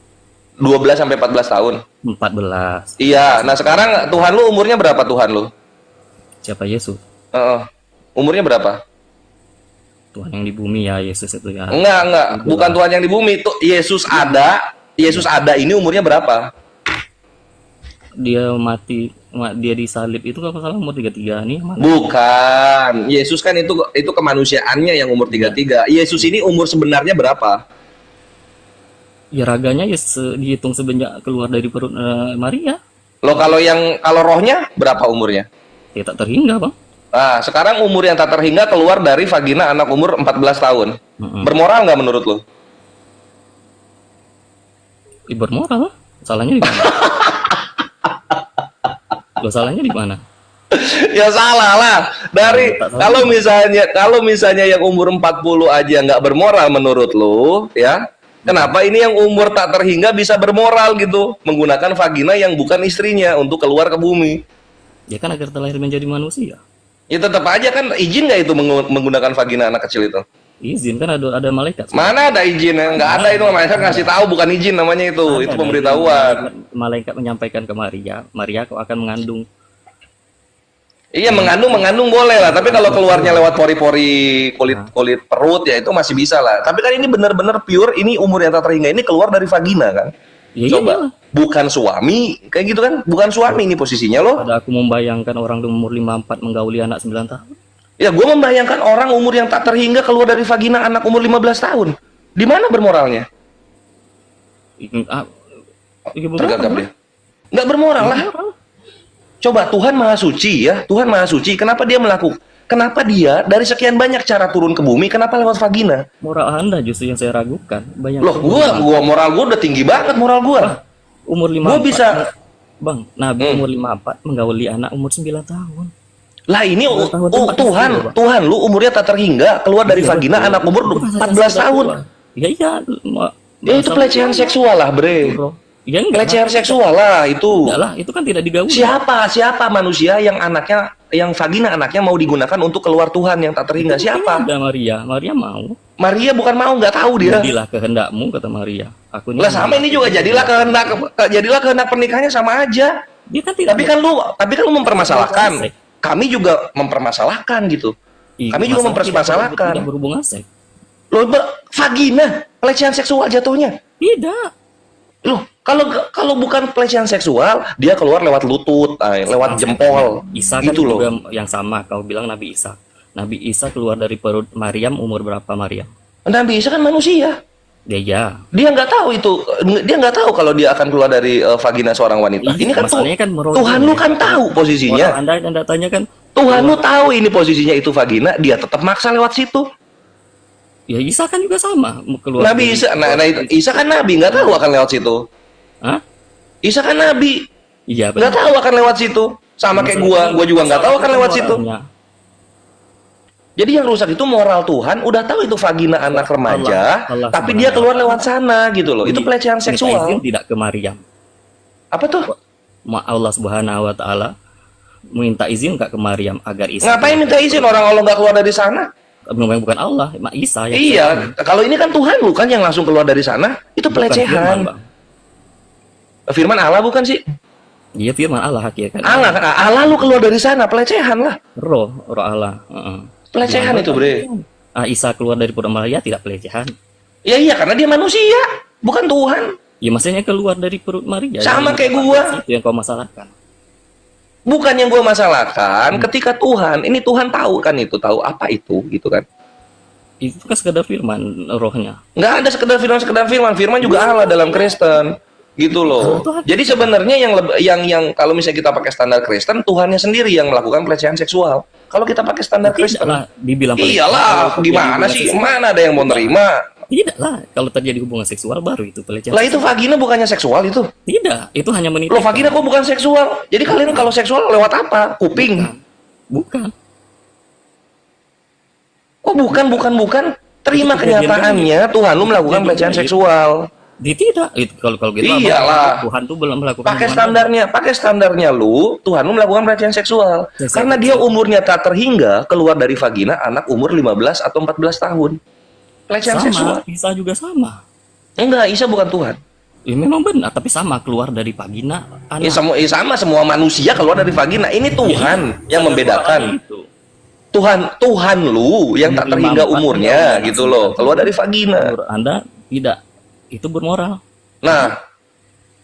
S9: 12 sampai 14 tahun.
S2: 14.
S9: Iya. Nah, sekarang Tuhan lu umurnya berapa Tuhan lu?
S2: Siapa Yesus?
S9: Umurnya berapa?
S2: Tuhan yang di bumi ya, Yesus itu ya.
S9: Enggak. Bukan Tuhan yang di bumi. Itu Yesus ada ini umurnya berapa?
S2: Dia mati, dia disalib itu kalau salah umur 33 nih mana?
S9: Bukan. Yesus kan itu kemanusiaannya yang umur 33. Yesus ini umur sebenarnya berapa?
S2: Ya raganya ya dihitung semenjak keluar dari perut Maria.
S9: Loh, kalau rohnya berapa umurnya?
S2: Ya tak terhingga, Bang.
S9: Nah, sekarang umur yang tak terhingga keluar dari vagina anak umur 14 tahun. Bermoral nggak menurut lo?
S2: Bermoral? Salahnya di mana? Salahnya di mana?
S9: Ya salah lah. Kalau misalnya yang umur 40 aja nggak bermoral menurut lo, ya? Kenapa ini yang umur tak terhingga bisa bermoral gitu, menggunakan vagina yang bukan istrinya untuk keluar ke bumi?
S2: Ya kan agar terlahir menjadi manusia.
S9: Ya tetap aja kan, izin nggak itu menggunakan vagina anak kecil itu?
S2: Izin kan ada malaikat.
S9: Mana ada izin? Nggak ada itu, malaikat ngasih tahu, bukan izin namanya itu. Itu pemberitahuan.
S2: Malaikat menyampaikan ke Maria kau akan mengandung.
S9: Iya, mengandung boleh lah, tapi kalau keluarnya lewat pori-pori kulit perut ya itu masih bisa lah. Tapi kan ini benar-benar pure, ini umur yang tak terhingga ini keluar dari vagina kan.
S2: Ya,
S9: Coba, bukan suami, kayak gitu kan? Bukan suami ini posisinya loh.
S2: Ada aku membayangkan orang di umur 54 menggauli anak 9 tahun.
S9: Ya, gue membayangkan orang umur yang tak terhingga keluar dari vagina anak umur 15 tahun. Di mana bermoralnya? Tergagap dia. Nggak bermoral lah. Coba, Tuhan Maha Suci ya, Tuhan Maha Suci. Kenapa dia melakukan? Kenapa dia dari sekian banyak cara turun ke bumi, kenapa lewat vagina?
S2: Moral Anda justru yang saya ragukan.
S9: Loh, gua moral gua udah tinggi banget moral gua.
S2: Umur 54.
S9: Gua bisa,
S2: Bang, Nabi umur 54 menggauli anak umur 9 tahun.
S9: Lah ini Tuhan lu umurnya tak terhingga keluar dari vagina anak umur 14 tahun.
S2: Ya iya,
S9: ya itu pelecehan seksual lah, Bre.
S2: Ya,
S9: pelecehan seksual lah itu.
S2: Enggak lah, itu kan tidak digauli.
S9: Siapa manusia yang anaknya, yang vagina anaknya mau digunakan untuk keluar Tuhan yang tak terhingga? Siapa?
S2: Ada Maria mau.
S9: Maria bukan mau, nggak tahu dia.
S2: Jadilah kehendakmu, kata Maria.
S9: Lah sama ini juga jadilah kehendak pernikahannya sama aja.
S2: Dia kan tidak.
S9: Tapi kan lu mempermasalahkan. Kami juga mempermasalahkan gitu. Kami juga mempermasalahkan.
S2: Tidak berhubungan seks.
S9: Loh, vagina, pelecehan seksual jatuhnya.
S2: Tidak.
S9: Loh, kalau bukan pelecehan seksual, dia keluar lewat lutut, lewat jempol.
S2: Isa
S9: gitu
S2: kan
S9: loh.
S2: Juga yang sama, kau bilang Nabi Isa. Nabi Isa keluar dari perut Maryam umur berapa Maryam?
S9: Nabi Isa kan manusia.
S2: Ya.
S9: Dia nggak tahu itu. Dia nggak tahu kalau dia akan keluar dari vagina seorang wanita.
S2: Iya,
S9: ini kan Tuhan lu kan tahu posisinya.
S2: Anda tanya kan.
S9: Tuhan lu tahu ini posisinya itu vagina, dia tetap maksa lewat situ.
S2: Ya Isa kan juga sama keluar.
S9: Nabi Isa, Isa kan Nabi, nggak tahu akan lewat situ.
S2: Hah?
S9: Isa kan Nabi.
S2: Iya.
S9: Nggak tahu akan lewat situ. Sama kayak gua juga nggak tahu akan lewat situ. Jadi yang rusak itu moral Tuhan. Udah tahu itu vagina anak remaja, tapi dia keluar lewat sana gitu loh. Itu pelecehan seksual.
S2: Izin tidak ke Maryam.
S9: Apa tuh?
S2: Allah Subhanahu Wa Taala minta izin nggak ke Maryam agar Isa.
S9: Ngapain minta izin orang Allah nggak keluar dari sana?
S2: Bukan Allah, Isa ya.
S9: Iya, kalau ini kan Tuhan lu kan yang langsung keluar dari sana, itu pelecehan. Firman Allah bukan sih?
S2: Iya, firman Allah hakikat.
S9: Allah lu keluar dari sana, pelecehan lah.
S2: Roh Allah.
S9: Pelecehan itu, Bre.
S2: Isa keluar dari perut Maria tidak pelecehan.
S9: Iya, karena dia manusia, bukan Tuhan.
S2: Ya maksudnya keluar dari perut Maria.
S9: Sama kayak gua.
S2: Itu yang kau masalahkan.
S9: Bukan yang gue masalahkan, ketika Tuhan, ini Tuhan tahu kan itu, tahu apa itu, gitu kan?
S2: Itu kan sekedar firman rohnya.
S9: Nggak ada sekedar firman, firman juga Allah dalam Kristen, gitu loh. Jadi sebenarnya yang kalau misalnya kita pakai standar Kristen, Tuhannya sendiri yang melakukan pelecehan seksual. Kalau kita pakai standar Kristen, iyalah, gimana sih? Mana ada yang mau nerima?
S2: Tidak lah, kalau terjadi hubungan seksual baru itu pelecehan.
S9: Lah itu vagina bukannya seksual itu?
S2: Tidak, itu hanya menipu.
S9: Loh, vagina kok bukan seksual? Jadi kalian kalau seksual lewat apa? Kuping?
S2: Bukan.
S9: Oh bukan. Terima kenyataannya Tuhan lu melakukan pelecehan seksual.
S2: Tidak, itu kalau gitu.
S9: Iyalah.
S2: Tuhan tuh belum melakukan.
S9: Pakai standarnya lu, Tuhan lu melakukan pelecehan seksual. Karena dia umurnya tak terhingga keluar dari vagina anak umur 15 atau 14 tahun. Pelecehan seksual.
S2: Isa juga sama.
S9: Enggak, Isa bukan Tuhan.
S2: Ya memang benar, tapi sama keluar dari vagina anak.
S9: Sama semua manusia keluar dari vagina. Ini Tuhan yang membedakan. Tuhan lu yang tak terhingga umurnya gitu loh, keluar dari vagina.
S2: Anda tidak, itu bermoral.
S9: Nah,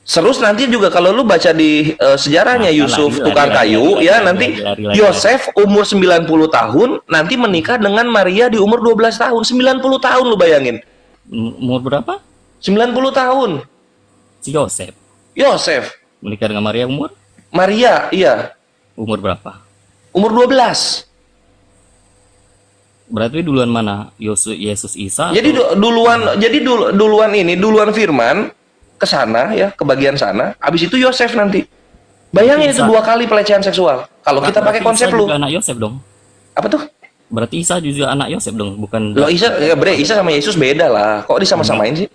S9: terus nanti juga kalau lu baca di sejarahnya Yusuf tukang kayu ya, nanti Yosef umur 90 tahun nanti menikah dengan Maria di umur 12 tahun. 90 tahun lu bayangin.
S2: Umur berapa?
S9: 90 tahun.
S2: Si Yosef menikah dengan Maria umur?
S9: Maria, iya.
S2: Umur berapa?
S9: Umur 12.
S2: Berarti duluan mana? Yesus Isa?
S9: Jadi duluan firman ke sana ya, ke bagian sana. Habis itu Yosef nanti. Bayangin itu 2 kali pelecehan seksual. Kalau kita pakai konsep lu.
S2: Anak Yosef dong.
S9: Apa tuh?
S2: Berarti Isa juga anak Yosef dong, bukan?
S9: Loh, Isa sama Yesus beda lah. Kok disama-samain sih?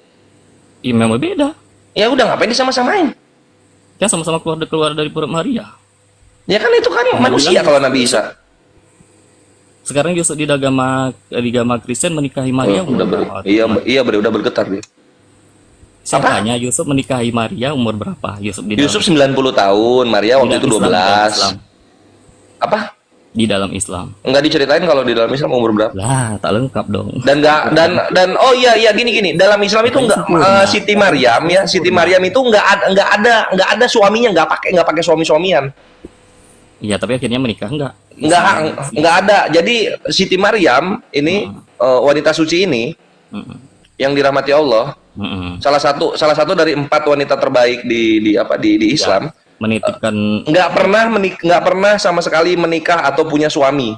S2: Iya memang beda.
S9: Ya udah, ngapain disama-samain?
S2: Kan sama-sama keluar dari perut Maria.
S9: Ya kan itu kan manusia kalau Nabi Isa.
S2: Sekarang Yusuf di agama Kristen menikahi Maria
S9: udah bergetar dia.
S2: Siapanya Yusuf menikahi Maria umur berapa?
S9: Yusuf 90 tahun, Maria waktu itu 12. Apa?
S2: Di dalam Islam.
S9: Enggak diceritain kalau di dalam Islam umur berapa?
S2: Lah, tak lengkap dong.
S9: Dan oh iya gini. Dalam Islam itu enggak Siti Maryam ya, Siti Maryam itu enggak ada suaminya, enggak pakai suami-suamian.
S2: Iya, tapi akhirnya menikah
S9: enggak ada. Jadi Siti Maryam ini wanita suci ini yang dirahmati Allah. Salah satu dari 4 wanita terbaik di Islam.
S2: Menitipkan
S9: nggak pernah sama sekali menikah atau punya suami.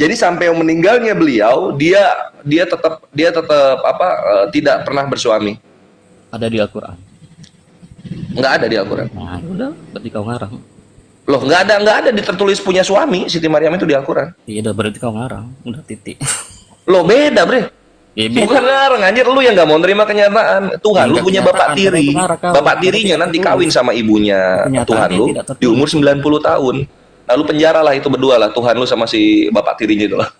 S9: Jadi sampai meninggalnya beliau dia tetap tidak pernah bersuami.
S2: Ada di Al-Qur'an.
S9: Nggak ada di Al-Qur'an.
S2: Nah, udah berarti kau ngarang.
S9: Loh, nggak ada ditertulis punya suami Siti Maryam itu di Al-Qur'an.
S2: Iya, udah berarti kau ngarang. Udah titik.
S9: Loh, beda, Bre. Ya, bukan ngarang, anjir, lu yang nggak mau nerima kenyataan. Tuhan lu punya bapak tiri. Bapak tirinya nanti kawin sama ibunya Tuhan lu di umur 90 tahun. Lalu penjaralah itu berdua lah, Tuhan lu sama si bapak tirinya itu lah.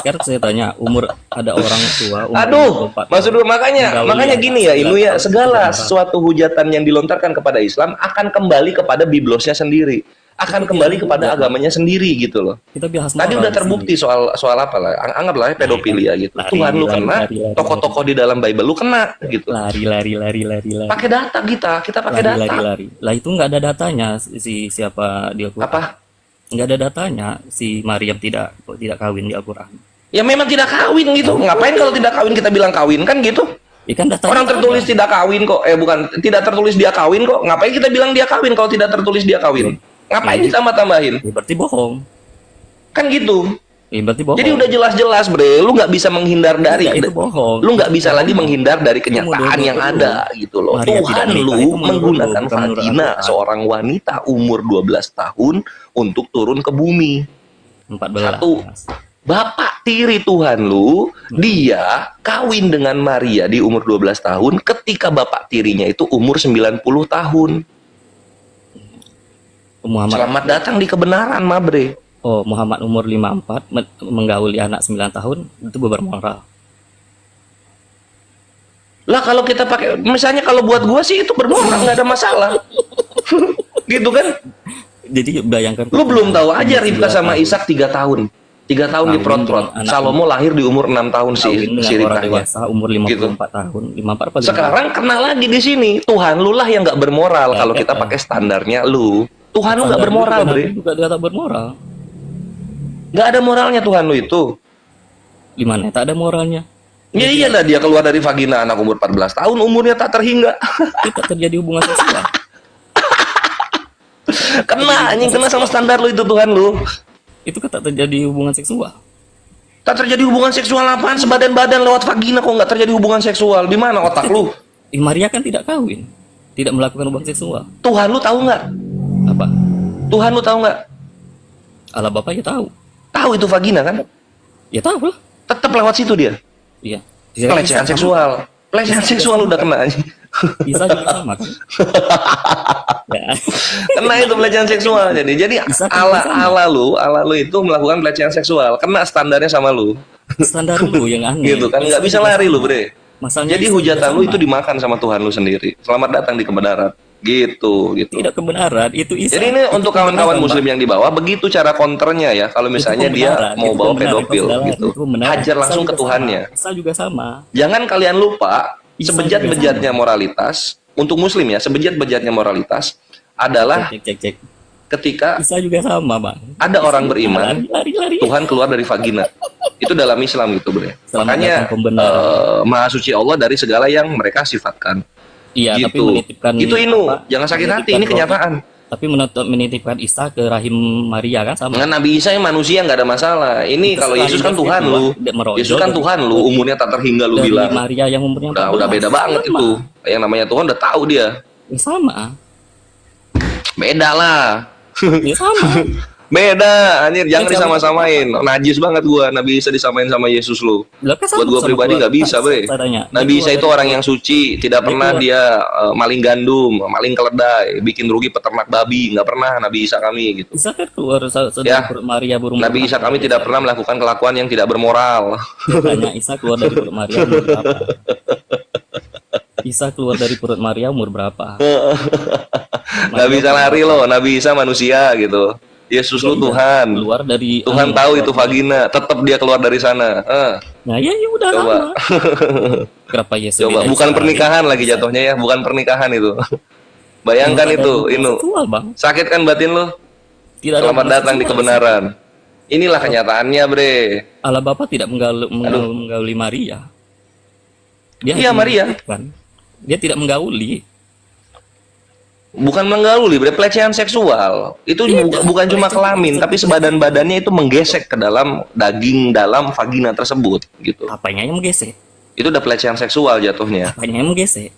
S2: Sekarang saya tanya, umur ada orang tua umur
S9: Aduh, maksud lu makanya gini ya, Inu ya, segala sesuatu hujatan yang dilontarkan kepada Islam akan kembali kepada biblosnya sendiri. Akan kembali kepada agamanya sendiri gitu loh.
S2: Kita bahas
S9: tadi udah terbukti soal apa lah, anggaplah pedofilia gitu. Tuhan lu kena, tokoh-tokoh di dalam Bible lu kena gitu.
S2: Lari.
S9: Pakai data kita pakai data.
S2: Lari. Lah itu nggak ada datanya si siapa di Al-Qur'an.
S9: Apa?
S2: Nggak ada datanya si Maryam tidak kawin di Al-Qur'an.
S9: Ya memang tidak kawin gitu. Ngapain kalau tidak kawin kita bilang kawin kan gitu?
S2: Ikan
S9: orang tertulis ada. Tidak kawin kok. Bukan, tidak tertulis dia kawin kok. Ngapain kita bilang dia kawin kalau tidak tertulis dia kawin? Ngapain ditambah-tambahin?
S2: Ya, berarti bohong.
S9: Kan gitu.
S2: Ya, berarti bohong.
S9: Jadi udah jelas-jelas, Bre. Lu nggak bisa menghindar dari
S2: itu bohong.
S9: Lu nggak bisa lagi menghindar dari kenyataan yang ada gitu loh. Tuhan lu menggunakan vagina seorang wanita umur 12 tahun untuk turun ke bumi.
S2: 14.
S9: Satu. Bapak tiri Tuhan lu, dia kawin dengan Maria di umur 12 tahun ketika bapak tirinya itu umur 90 tahun.
S2: Muhammad.
S9: Selamat datang di kebenaran, Mabre.
S2: Oh, Muhammad umur 54 menggauli anak 9 tahun itu bermoral.
S9: Lah kalau kita pakai, misalnya kalau buat gua sih itu bermoral, nggak ada masalah. Gitu kan?
S2: Jadi bayangkan.
S9: Lu belum tahu aja Ribka sama Ishak 3 tahun. 3 tahun di perut. Salomo lahir di umur 6 tahun si Ribka.
S2: Umur 54 gitu. Tahun. 54
S9: Sekarang kena lagi di sini. Tuhan lu lah yang nggak bermoral kalau kita pakai standarnya lu. Tuhan lu nggak bermoral, Bre.
S2: Juga dia tak bermoral.
S9: Nggak ada moralnya Tuhan lu itu.
S2: Di mana tak ada moralnya?
S9: Ya iyalah, dia keluar dari vagina anak umur 14 tahun, umurnya tak terhingga.
S2: Tidak terjadi hubungan seksual.
S9: Kena sama standar lu itu Tuhan lu.
S2: Itu kan tak terjadi hubungan seksual.
S9: Tak terjadi hubungan seksual apaan? Sebadan-badan lewat vagina kok nggak terjadi hubungan seksual? Di mana otak lu?
S2: Maria kan tidak kawin, tidak melakukan hubungan seksual.
S9: Tuhan lu tahu nggak?
S2: Apa?
S9: Tuhan lu tahu nggak?
S2: Allah Bapak ya tahu.
S9: Tahu itu vagina kan?
S2: Ya tahu lah.
S9: Tetap lewat situ dia.
S2: Iya.
S9: Pelecehan seksual. Pelecehan seksual udah kena aja.
S2: Bisa juga sama kan? Ya.
S9: Kena itu pelecehan seksual jadi ala lu itu melakukan pelecehan seksual, kena standarnya sama lu.
S2: Standar lu yang aneh.
S9: Gitu kan, nggak bisa lari lu, Bre.
S2: Masalahnya
S9: jadi hujatan lu itu dimakan sama Tuhan lu sendiri. Selamat datang di kebenaran. Gitu.
S2: Tidak kebenaran itu Isa.
S9: Jadi ini untuk kawan-kawan muslim yang di bawah, begitu cara counternya ya. Kalau misalnya dia mau bawa pedofil gitu, hajar langsung ke Tuhannya.
S2: Isa juga sama.
S9: Jangan kalian lupa, sebejat-bejatnya moralitas untuk muslim ya, sebejat-bejatnya moralitas adalah
S2: cek.
S9: Ketika
S2: Isa juga sama, Bang.
S9: Ada orang beriman,
S2: lari.
S9: Tuhan keluar dari vagina. Itu dalam Islam gitu, Bre. Makanya Maha Suci Allah dari segala yang mereka sifatkan.
S2: Iya,
S9: gitu.
S2: Tapi menitipkan
S9: itu jangan sakit hati, ini kenyataan.
S2: Tapi menitipkan Isa ke rahim Maria kan sama.
S9: Dengan Nabi Isa yang manusia nggak ada masalah. Ini kalau Yesus kan Tuhan lu. Yesus kan Tuhan lu, umurnya tak terhingga lu bilang.
S2: Maria yang umurnya
S9: udah beda banget sama. Itu. Yang namanya Tuhan udah tahu dia.
S2: Sama.
S9: Beda lah.
S2: Ya sama.
S9: Beda, anjir, jangan disama-samain. Najis banget gua, Nabi Isa disamain sama Yesus lu. Buat gua pribadi nggak bisa, Bre. Nabi Isa itu orang yang suci, tidak pernah dia maling gandum, maling keledai, bikin rugi peternak babi, nggak pernah Nabi Isa kami gitu.
S2: Isa kan keluar dari perut Maria burung.
S9: Nabi Isa kami tidak pernah melakukan kelakuan yang tidak bermoral.
S2: Tanya Isa keluar dari perut Maria umur berapa? Isa keluar dari perut Maria umur berapa?
S9: Nggak bisa lari loh, Nabi Isa manusia gitu. Yesus lu Tuhan.
S2: Keluar dari
S9: Tuhan tahu itu vagina, tetap dia keluar dari sana.
S2: Nah, ya udah
S9: coba.
S2: Kenapa Yesus?
S9: Coba, bukan pernikahan lagi jatuhnya ya, bukan pernikahan itu. Bayangkan itu, Inu. Sakit kan batin lu? Selamat datang di kebenaran. Inilah kenyataannya, Bre.
S2: Allah Bapa tidak menggauli Maria.
S9: Iya, Maria.
S2: Dia tidak menggauli.
S9: Bukan menggauli, pelecehan seksual. Itu bukan cuma kelamin, tapi sebadan-badannya itu menggesek ke dalam daging dalam vagina tersebut, gitu.
S2: Apanya yang menggesek?
S9: Itu udah pelecehan seksual jatuhnya.
S2: Apanya yang menggesek?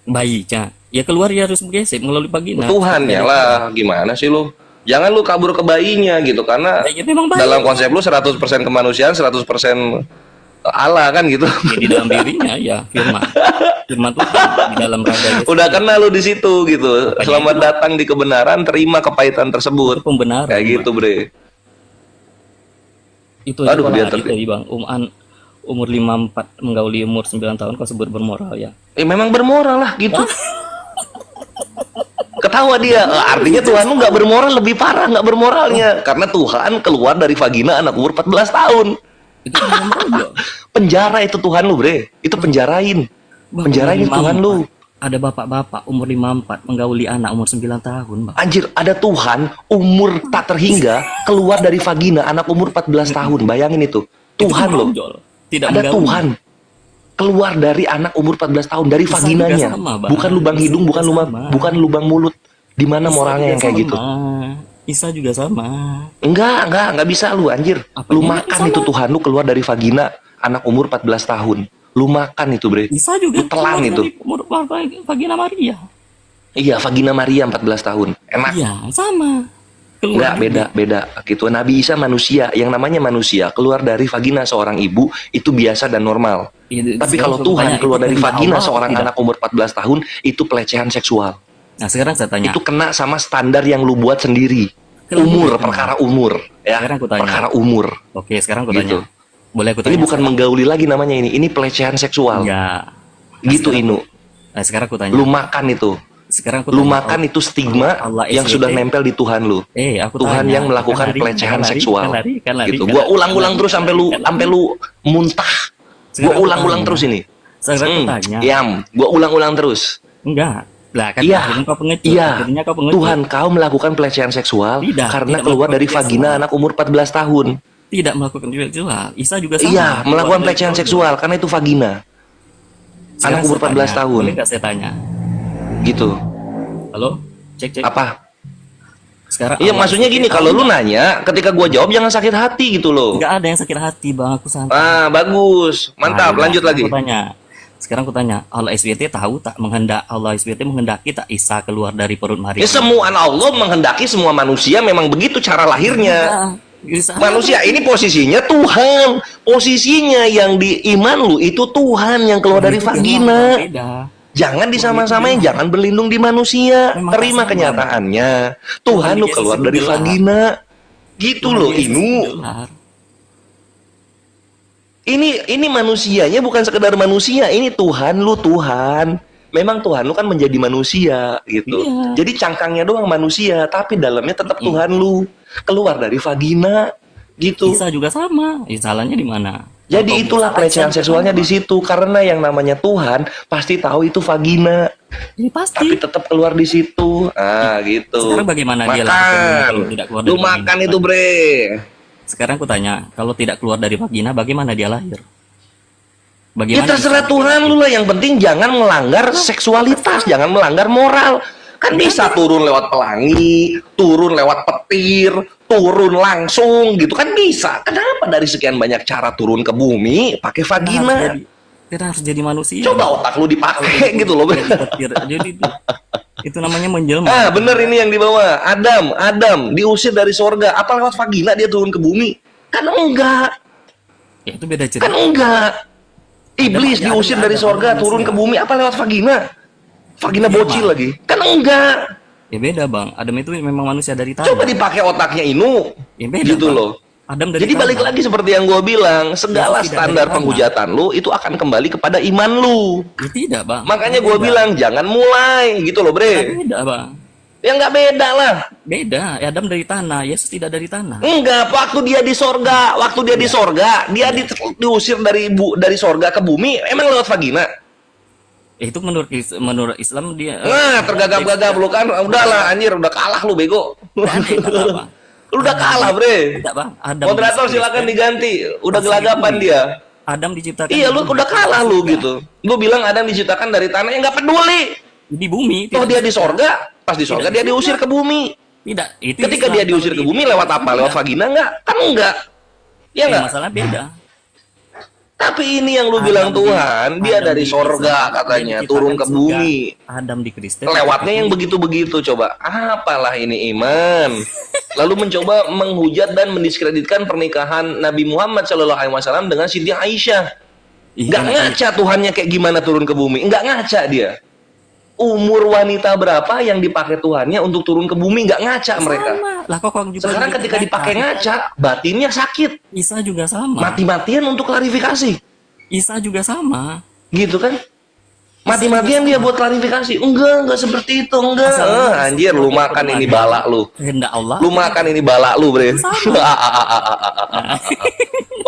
S2: Bayinya. Ya keluar ya harus menggesek melalui vagina.
S9: Tuhan ya lah, gimana sih lu? Jangan lu kabur ke bayinya gitu, karena dalam konsep lu 100% kemanusiaan, 100% Allah kan gitu.
S2: Ya, di dalam dirinya ya firman. Firman Tuhan di dalam raga.
S9: Udah kenal lu di situ gitu. Selamat datang di kebenaran, terima kepahitan tersebut.
S2: Itu pembenaran.
S9: Kayak gitu, Bre.
S2: Itu aduh dia tadi Bang. Umur 54 menggauli umur 9 tahun kau sebut bermoral ya.
S9: Memang bermoral lah gitu. Ketawa dia. Artinya Tuhan lu nggak bermoral, lebih parah nggak bermoralnya. Karena Tuhan keluar dari vagina anak umur 14 tahun. Itu penjara itu Tuhan lu, Bre. Itu penjarain. Penjarain Tuhan lu.
S2: Ada bapak-bapak umur 54 menggauli anak umur 9 tahun, Bang.
S9: Anjir, ada Tuhan umur tak terhingga keluar dari vagina anak umur 14 tahun. Bayangin itu. Tuhan loh.
S2: Tidak
S9: ada Tuhan keluar dari anak umur 14 tahun dari vaginanya. Bukan lubang hidung, bukan lubang mulut. Di mana moralnya yang kayak gitu?
S2: Isa juga sama.
S9: Enggak bisa lu, anjir. Lu makan itu Tuhan lu keluar dari vagina anak umur 14 tahun. Lu makan itu, Bre.
S2: Isa juga
S9: lu telan itu.
S2: Umur vagina Maria.
S9: Iya, vagina Maria 14 tahun. Enak.
S2: Iya, sama.
S9: Enggak, beda gitu. Nabi Isa manusia, yang namanya manusia keluar dari vagina seorang ibu itu biasa dan normal. Tapi kalau Tuhan keluar dari vagina seorang anak umur 14 tahun itu pelecehan seksual.
S2: Nah, sekarang saya tanya.
S9: Itu kena sama standar yang lu buat sendiri. Perkara umur, ya.
S2: Sekarang aku tanya.
S9: Perkara umur.
S2: Oke, sekarang aku tanya.
S9: Gitu.
S2: Boleh aku tanya?
S9: Ini bukan menggauli lagi namanya ini pelecehan seksual.
S2: Ya.
S9: Gitu, Inu.
S2: Nah, sekarang aku tanya.
S9: Lu makan itu.
S2: Sekarang aku
S9: lu
S2: tanya,
S9: makan itu stigma yang sudah nempel di Tuhan lu. Tuhan yang melakukan pelecehan seksual. Gitu. Gua ulang-ulang terus sampai lu muntah. Gua ulang-ulang terus ini.
S2: Sekarang aku tanya.
S9: Gua ulang-ulang terus.
S2: Enggak. Lah, kan
S9: Tuhan kau melakukan pelecehan seksual karena keluar dari vagina anak umur 14 tahun.
S2: Tidak melakukan seksual. Isa juga sama.
S9: Iya, melakukan pelecehan seksual karena itu vagina. Anak umur 14 tahun.
S2: Boleh nggak saya tanya?
S9: Gitu.
S2: Halo? Cek.
S9: Apa?
S2: Sekarang
S9: iya, maksudnya gini, kalau lu nanya, ketika gua jawab jangan sakit hati gitu loh.
S2: Enggak ada yang sakit hati, Bang. Aku santai.
S9: Bagus. Mantap, lanjut lagi.
S2: Sekarang aku tanya, Allah SWT tahu tak Allah SWT menghendaki tak Isa keluar dari perut Maria?
S9: Ya, semua anak Allah menghendaki semua manusia memang begitu cara lahirnya. Manusia ini posisinya Tuhan. Posisinya yang di iman lu itu Tuhan yang keluar dari vagina. Jangan disama-samain, jangan berlindung di manusia. Terima kenyataannya. Tuhan lu keluar dari vagina. Gitu loh, Inu. Ini manusianya bukan sekedar manusia, ini Tuhan lu Tuhan. Memang Tuhan lu kan menjadi manusia gitu. Iya. Jadi cangkangnya doang manusia, tapi dalamnya tetap Tuhan lu. Keluar dari vagina gitu.
S2: Isa juga sama. Salahnya di mana?
S9: Jadi itulah pelecehan seksualnya di situ, karena yang namanya Tuhan pasti tahu itu vagina.
S2: Ya, pasti.
S9: Tapi tetap keluar di situ. Gitu.
S2: Sekarang bagaimana dia
S9: kalau tidak keluar dari lu makan vagina, itu, Bre.
S2: Sekarang aku tanya, kalau tidak keluar dari vagina, bagaimana dia lahir?
S9: Ya terserah Tuhan lu lah, yang penting jangan melanggar seksualitas, jangan melanggar moral. Kan bisa turun lewat pelangi, turun lewat petir, turun langsung gitu kan bisa. Kenapa dari sekian banyak cara turun ke bumi pakai vagina?
S2: Kita harus jadi manusia.
S9: Coba otak lu dipakai gitu loh.
S2: Jadi itu namanya menjelma.
S9: Bener ini yang di bawah. Adam diusir dari sorga. Apa lewat vagina dia turun ke bumi? Kan enggak.
S2: Ya, itu beda cerita.
S9: Kan enggak. Iblis diusir dari sorga turun ke bumi. Apa lewat vagina? Vagina bocil lagi. Kan enggak.
S2: Ya beda, Bang. Adam itu memang manusia dari tanah.
S9: Coba dipakai otaknya Inu.
S2: Ya beda,
S9: gitu
S2: Bang.
S9: loh.
S2: Adam dari
S9: jadi balik lagi seperti yang gue bilang, segala standar penghujatan lu itu akan kembali kepada iman lu.
S2: Ya, tidak, Bang.
S9: Makanya gue bilang jangan mulai gitu loh, Bre.
S2: Tidak, Bang.
S9: Ya nggak beda lah.
S2: Beda. Adam dari tanah, Yesus tidak dari tanah.
S9: Enggak, waktu dia di sorga, dia diusir dari sorga ke bumi, emang lewat vagina.
S2: Itu menurut Islam dia.
S9: Nah, tergagap-gagap lu kan, udahlah anjir, udah kalah lu bego. Lu udah kalah, bre.
S2: Tidak, Bang.
S9: Moderator silakan diganti, udah gelagapan dia.
S2: Adam diciptakan.
S9: Iya, lu udah kalah lu gitu. Lu bilang Adam diciptakan dari tanah, ya nggak peduli.
S2: Di bumi.
S9: Oh, dia di sorga, pas di sorga dia diusir ke bumi.
S2: Tidak, itu
S9: ketika dia diusir ke bumi lewat apa? Lewat vagina enggak? Kan enggak. Ya enggak?
S2: Masalah beda.
S9: Tapi ini yang lu bilang Tuhan, dia dari sorga katanya, turun ke bumi.
S2: Adam di Kristen.
S9: Lewatnya yang begitu-begitu coba. Apalah ini iman. Lalu mencoba menghujat dan mendiskreditkan pernikahan Nabi Muhammad SAW dengan Siti Aisyah. Enggak ngaca Tuhannya kayak gimana turun ke bumi. Enggak ngaca dia. Umur wanita berapa yang dipakai Tuhannya untuk turun ke bumi, nggak ngaca mereka.
S2: Lah, kok juga
S9: sekarang ketika dipakai ngaca, batinnya sakit.
S2: Isa juga sama.
S9: Mati-matian untuk klarifikasi.
S2: Isa juga sama.
S9: Gitu kan? Mati-matian dia buat klarifikasi. Enggak seperti itu, enggak. Anjir, lu makan ini balak lu.
S2: Kehendak Allah.
S9: Lu makan ini balak lu, bre.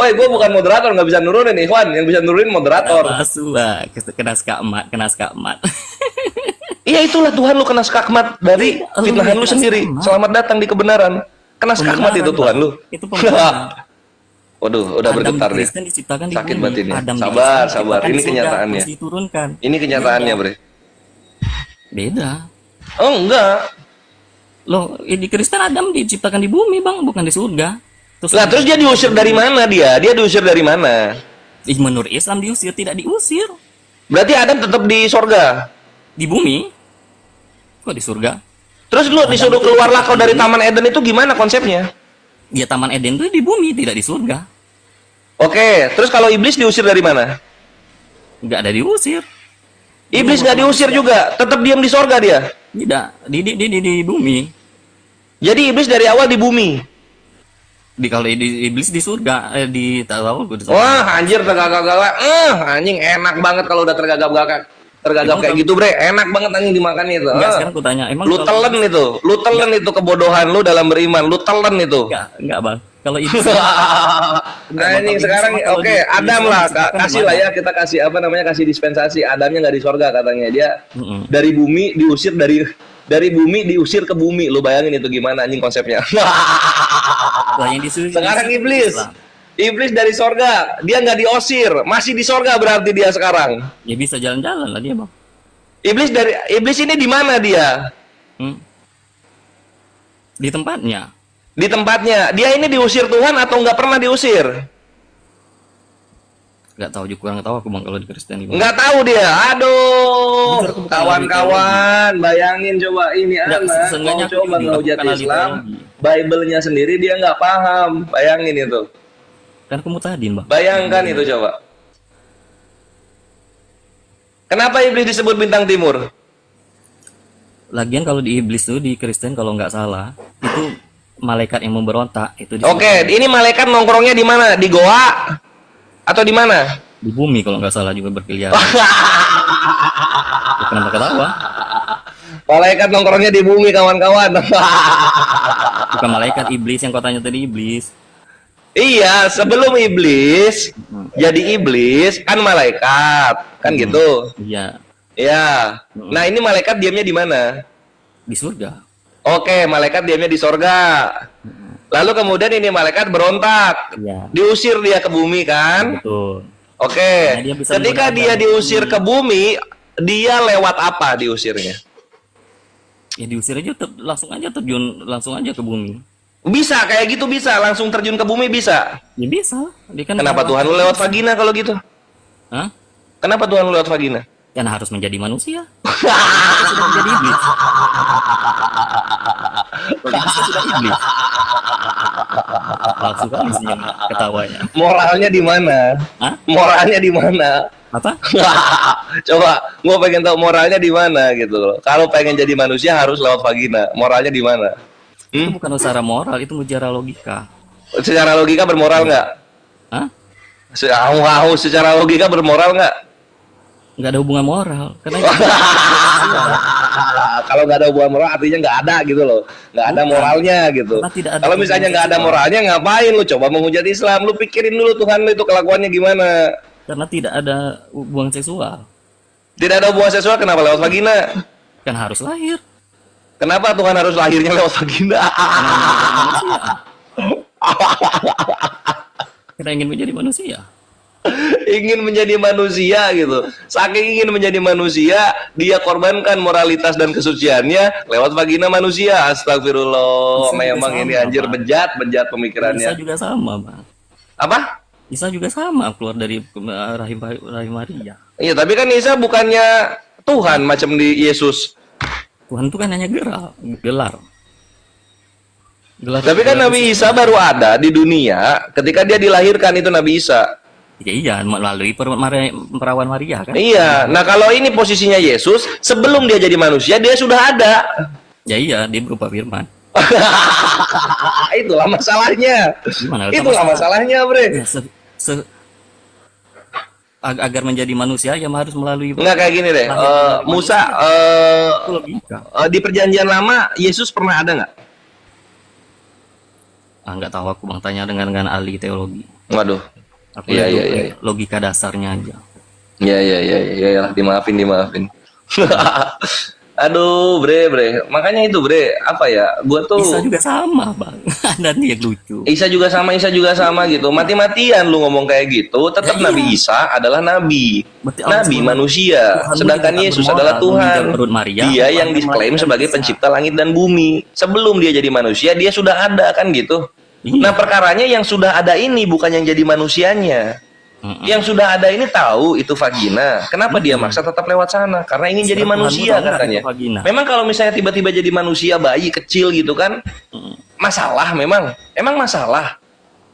S9: Woi, gue bukan moderator, nggak bisa nurunin Ikhwan. Yang bisa nurunin moderator.
S2: Kena skakmat.
S9: Iya, itulah Tuhan, lu kena skakmat dari fitnahan lu sendiri. Selamat datang di kebenaran. Kena skakmat itu Tuhan lu.
S2: Itu pembenaran.
S9: Waduh, udah bergetar dia. Sakit batinnya. Sabar. Ini kenyataannya. Ini kenyataannya, bre.
S2: Beda.
S9: Oh, enggak.
S2: Loh, di Kristen Adam diciptakan di bumi, Bang, bukan di surga.
S9: Terus dia diusir dari mana dia? Dia diusir dari mana?
S2: Menurut Islam diusir, tidak diusir.
S9: Berarti Adam tetap di sorga?
S2: Di bumi? Kok di surga?
S9: Terus lu disuruh keluarlah kau dari Taman Eden itu gimana konsepnya?
S2: Ya, Taman Eden itu di bumi, tidak di surga.
S9: Oke, terus kalau iblis diusir dari mana?
S2: Nggak ada diusir.
S9: Iblis nggak diusir juga, tetap diam di sorga dia?
S2: Tidak, di bumi.
S9: Jadi iblis dari awal di bumi?
S2: Kalau iblis di surga, di tahu gue.
S9: Wah, anjir tergagap-gagap. Anjing enak banget kalau udah tergagap-gagap kayak gitu, bre. Enak banget anjing dimakan itu.
S2: Enggak, sekarang aku tanya, emang
S9: lu telan itu kebodohan lu dalam beriman, lu telan itu.
S2: Enggak, Bang. Kalau iblis
S9: nah, ini sekarang oke, Adam lah, kasih lah ya, kita kasih apa namanya, kasih dispensasi. Adamnya nggak di sorga katanya, dia dari bumi diusir dari bumi diusir ke bumi. Lu bayangin itu gimana anjing konsepnya. Sekarang iblis dari sorga, dia nggak diusir, masih di sorga berarti dia sekarang.
S2: Ya bisa jalan-jalan lah dia, Bang.
S9: Iblis ini di mana dia?
S2: Di tempatnya.
S9: Di tempatnya. Dia ini diusir Tuhan atau nggak pernah diusir?
S2: Nggak tahu juga, kurang tahu aku, Bang, kalau di Kristen.
S9: Nggak tahu dia. Aduh, kawan-kawan, bayangin coba ini anak mau coba ngehujat Islam, Bible-nya sendiri dia nggak paham. Bayangin itu.
S2: Kan kamu tadi, Bang.
S9: Bayangkan itu coba. Kenapa iblis disebut bintang timur?
S2: Lagian kalau di iblis tuh di Kristen kalau nggak salah itu malaikat yang memberontak itu.
S9: Oke, ini malaikat nongkrongnya di mana? Di goa atau di mana?
S2: Di bumi kalau nggak salah juga berkeliaran. Kenapa ketawa?
S9: Malaikat nongkrongnya di bumi, kawan-kawan.
S2: Bukan malaikat, iblis yang katanya tadi iblis.
S9: Iya, sebelum iblis jadi iblis kan malaikat, kan gitu.
S2: Iya.
S9: Iya. Nah, ini malaikat diamnya di mana?
S2: Di surga.
S9: Oke, malaikat diamnya di sorga. Lalu kemudian ini malaikat berontak.
S2: Iya.
S9: Diusir dia ke bumi kan?
S2: Betul.
S9: Oke. Nah, ketika dia diusir ke bumi, dia lewat apa diusirnya?
S2: Ya diusir aja, langsung aja terjun langsung aja ke bumi.
S9: Bisa kayak gitu, bisa langsung terjun ke bumi, bisa?
S2: Ya bisa.
S9: Kenapa Tuhan lu lewat vagina kalau gitu?
S2: Hah?
S9: Kenapa Tuhan lu lewat vagina?
S2: Karena harus menjadi manusia. Sudah menjadi iblis. Sudah iblis. Palsu kali senyum ketawanya.
S9: Moralnya di mana?
S2: Hah?
S9: Moralnya di mana?
S2: Apa?
S9: Coba, gua pengen tahu moralnya di mana gitu loh. Kalau pengen jadi manusia harus lewat vagina. Moralnya di mana?
S2: Itu bukan secara moral, itu secara logika.
S9: Secara logika bermoral nggak?
S2: Hah?
S9: Secara logika bermoral nggak?
S2: Nggak ada hubungan moral. Karena
S9: Kalau nggak ada hubungan moral artinya nggak ada gitu loh, nggak ada moralnya gitu. Kalau misalnya nggak ada moralnya, ngapain lu coba menghujat Islam? Lu pikirin dulu Tuhan lu itu kelakuannya gimana.
S2: Karena tidak ada hubungan seksual.
S9: Tidak ada hubungan seksual, kenapa lewat vagina?
S2: Kan harus lahir.
S9: Kenapa Tuhan harus lahirnya lewat vagina?
S2: Kita ingin menjadi manusia.
S9: Ingin menjadi manusia gitu. Saking ingin menjadi manusia, dia korbankan moralitas dan kesuciannya lewat vagina manusia. Astagfirullah. Memang sama, ini anjir bejat pemikirannya.
S2: Isa juga sama, Bang.
S9: Apa?
S2: Isa juga sama keluar dari rahim Maria.
S9: Iya, tapi kan Isa bukannya Tuhan macam di Yesus.
S2: Tuhan itu kan hanya gelar.
S9: Tapi kan Nabi Isa baru ada di dunia ketika dia dilahirkan, itu Nabi Isa.
S2: Iya, melalui perawan Maria kan.
S9: Iya, nah kalau ini posisinya Yesus, sebelum dia jadi manusia, dia sudah ada.
S2: Ya iya, dia berupa firman.
S9: Itulah masalahnya. Itulah masalahnya, Bre.
S2: Ya, agar menjadi manusia ya harus melalui.
S9: Enggak kayak gini deh. Musa di perjanjian lama Yesus pernah ada nggak?
S2: Nggak tahu, aku Bang, tanya dengan ahli teologi.
S9: Waduh.
S2: Aku logika dasarnya aja.
S9: Iya, dimaafin. Aduh, bre. Makanya itu, bre, apa ya? Gua tuh
S2: Isa juga sama, Bang. Dan dia lucu.
S9: Isa juga sama gitu. Mati-matian lu ngomong kayak gitu, tetap ya, Nabi Isa adalah nabi. Nabi manusia. Sedangkan Yesus adalah Tuhan. Dia yang diklaim sebagai pencipta langit dan bumi. Sebelum dia jadi manusia, dia sudah ada kan gitu. Nah, perkaranya yang sudah ada ini bukan yang jadi manusianya. Yang sudah ada ini tahu itu vagina. Kenapa dia maksa tetap lewat sana? Karena ingin jadi manusia katanya. Memang kalau misalnya tiba-tiba jadi manusia, bayi kecil gitu kan, masalah memang? Emang masalah?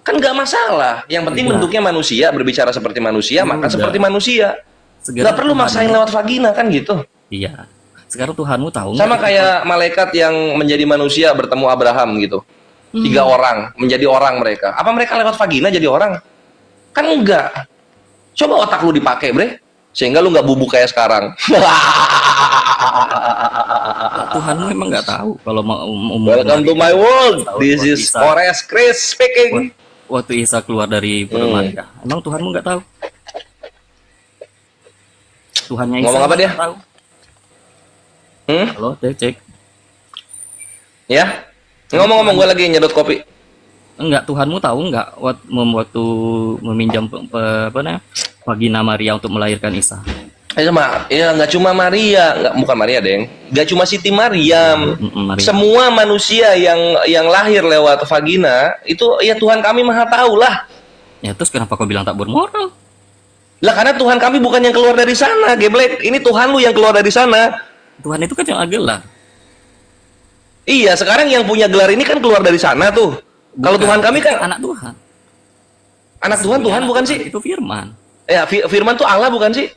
S9: Kan nggak masalah. Yang penting bentuknya manusia, berbicara seperti manusia, makan seperti manusia. Nggak perlu maksain lewat vagina kan gitu.
S2: Iya. Sekarang Tuhanmu tahu.
S9: Sama kayak malaikat yang menjadi manusia bertemu Abraham gitu. 3 orang menjadi orang mereka. Apa mereka lewat vagina jadi orang? Kan enggak. Coba otak lu dipakai, bre, sehingga lu nggak bubuk kayak sekarang.
S2: Tuhan lu emang nggak tahu kalau mau
S9: Welcome to my world. This is Forest Chris speaking.
S2: Waktu Isa keluar dari Pura Maria, emang Tuhanmu nggak tahu? Tuhannya Isa
S9: ngomong apa dia?
S2: Tahu. Halo, cek.
S9: Ya, ngomong-ngomong, gue lagi nyedot kopi.
S2: Enggak, Tuhanmu tahu enggak waktu meminjam vagina Maria untuk melahirkan Isa?
S9: Ya nggak cuma Maria, bukan Maria, Deng. Nggak cuma Siti Maryam. Semua manusia yang lahir lewat vagina itu ya Tuhan kami maha tahu lah.
S2: Ya terus kenapa kau bilang tak bermoral?
S9: Lah karena Tuhan kami bukan yang keluar dari sana, geblek. Ini Tuhan lu yang keluar dari sana.
S2: Tuhan itu kan yang gelar.
S9: Iya, sekarang yang punya gelar ini kan keluar dari sana tuh. Kalau Tuhan kami kan
S2: anak Tuhan.
S9: Anak Tuhan, Tuhan bukan sih?
S2: Itu firman.
S9: Ya, firman tuh Allah bukan sih?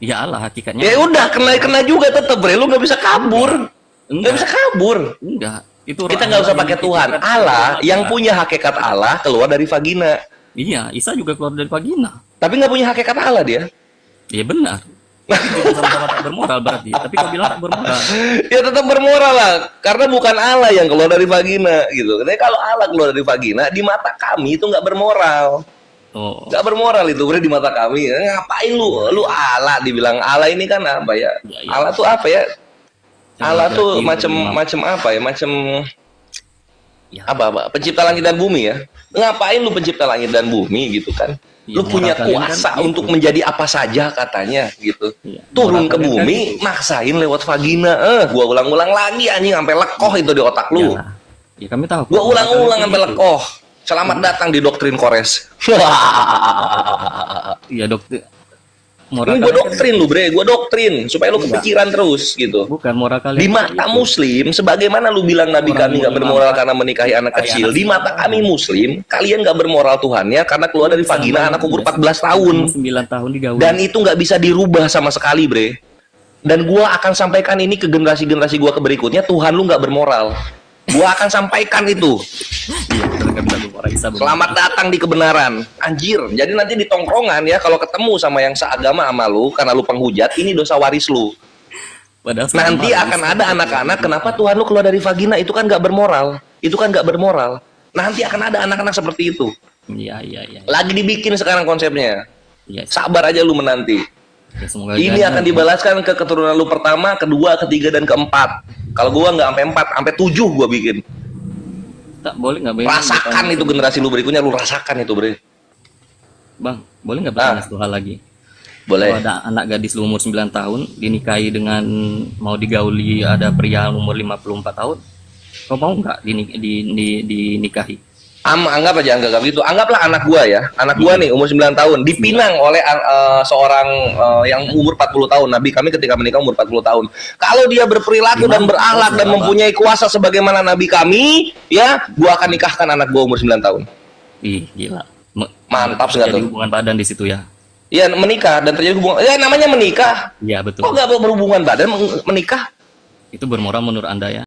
S2: Ya Allah hakikatnya.
S9: Ya udah, kena juga tetep, bre. Lu nggak bisa kabur. Nggak bisa kabur.
S2: Enggak. Itu
S9: kita nggak usah pakai Tuhan. Allah yang punya hakikat Allah keluar dari vagina.
S2: Iya, Isa juga keluar dari vagina.
S9: Tapi nggak punya hakikat Allah dia.
S2: Iya benar. Sama-sama tak bermoral berarti. Tapi kau bilang tak bermoral.
S9: Ya tetap bermoral lah, karena bukan Allah yang keluar dari vagina gitu. Jadi kalau Allah keluar dari vagina, di mata kami itu nggak bermoral. Nggak bermoral itu, bre, di mata kami. Ngapain lu Allah dibilang Allah ini kan apa ya? Allah tuh apa ya? Allah tuh macam apa ya? Macam apa? Pencipta langit dan bumi ya. Ngapain lu pencipta langit dan bumi gitu kan? Lu punya kuasa kan untuk menjadi apa saja katanya gitu. Turun ke bumi, kan maksain lewat vagina. Gua ulang-ulang lagi anjing sampai lekoh itu di otak lu.
S2: Ya kami tahu.
S9: Gua ulang-ulang sampai lekoh. Selamat datang di doktrin Kores.
S2: Iya, doktrin.
S9: Ini gue doktrin lu, bre, gue doktrin supaya lu kepikiran terus gitu.
S2: Bukan moral kalian.
S9: Di mata Muslim, sebagaimana lu bilang Nabi kami nggak bermoral karena menikahi anak kecil, di mata kami Muslim, kalian nggak bermoral Tuhannya karena keluar dari vagina anak umur 14 tahun.
S2: 9 tahun digaul.
S9: Dan itu nggak bisa dirubah sama sekali, bre. Dan gue akan sampaikan ini ke generasi-generasi gue berikutnya, Tuhan lu nggak bermoral. Gue akan sampaikan itu. Selamat datang di kebenaran. Anjir. Jadi nanti di tongkrongan ya, kalau ketemu sama yang seagama sama lu, karena lu penghujat, ini dosa waris lu.
S2: Padahal
S9: Nanti akan ada anak-anak, kenapa Tuhan lu keluar dari vagina, itu kan nggak bermoral. Itu kan nggak bermoral. Nanti akan ada anak-anak seperti itu.
S2: Iya.
S9: Lagi dibikin sekarang konsepnya.
S2: Iya.
S9: Sabar aja lu menanti.
S2: Ya, semoga
S9: Ini
S2: jadi.
S9: akan dibalaskan ke keturunan lu pertama, kedua, ketiga, dan keempat. Kalau gua nggak sampai 4, sampai 7 gua bikin.
S2: Tak boleh nggak Bang?
S9: Rasakan itu generasi lu berikutnya, lu rasakan itu, Bre.
S2: Bang, boleh nggak bertanya satu hal lagi?
S9: Boleh.
S2: Kalau ada anak gadis umur 9 tahun dinikahi dengan mau digauli ada pria umur 54 tahun, kau mau nggak dinikahi?
S9: Anggap gitu. Anggaplah anak gua ya. Anak gua nih umur 9 tahun dipinang oleh seorang yang umur 40 tahun. Nabi kami ketika menikah umur 40 tahun. Kalau dia berperilaku dan berakhlak dan mempunyai kuasa sebagaimana nabi kami, ya, gua akan nikahkan anak gua umur 9 tahun.
S2: Ih, gila.
S9: Mantap sekali.
S2: Jadi hubungan badan di situ ya.
S9: Iya, menikah dan terjadi hubungan. Ya, namanya menikah.
S2: Iya, betul.
S9: Kok nggak berhubungan badan menikah?
S2: Itu bermoral menurut Anda ya?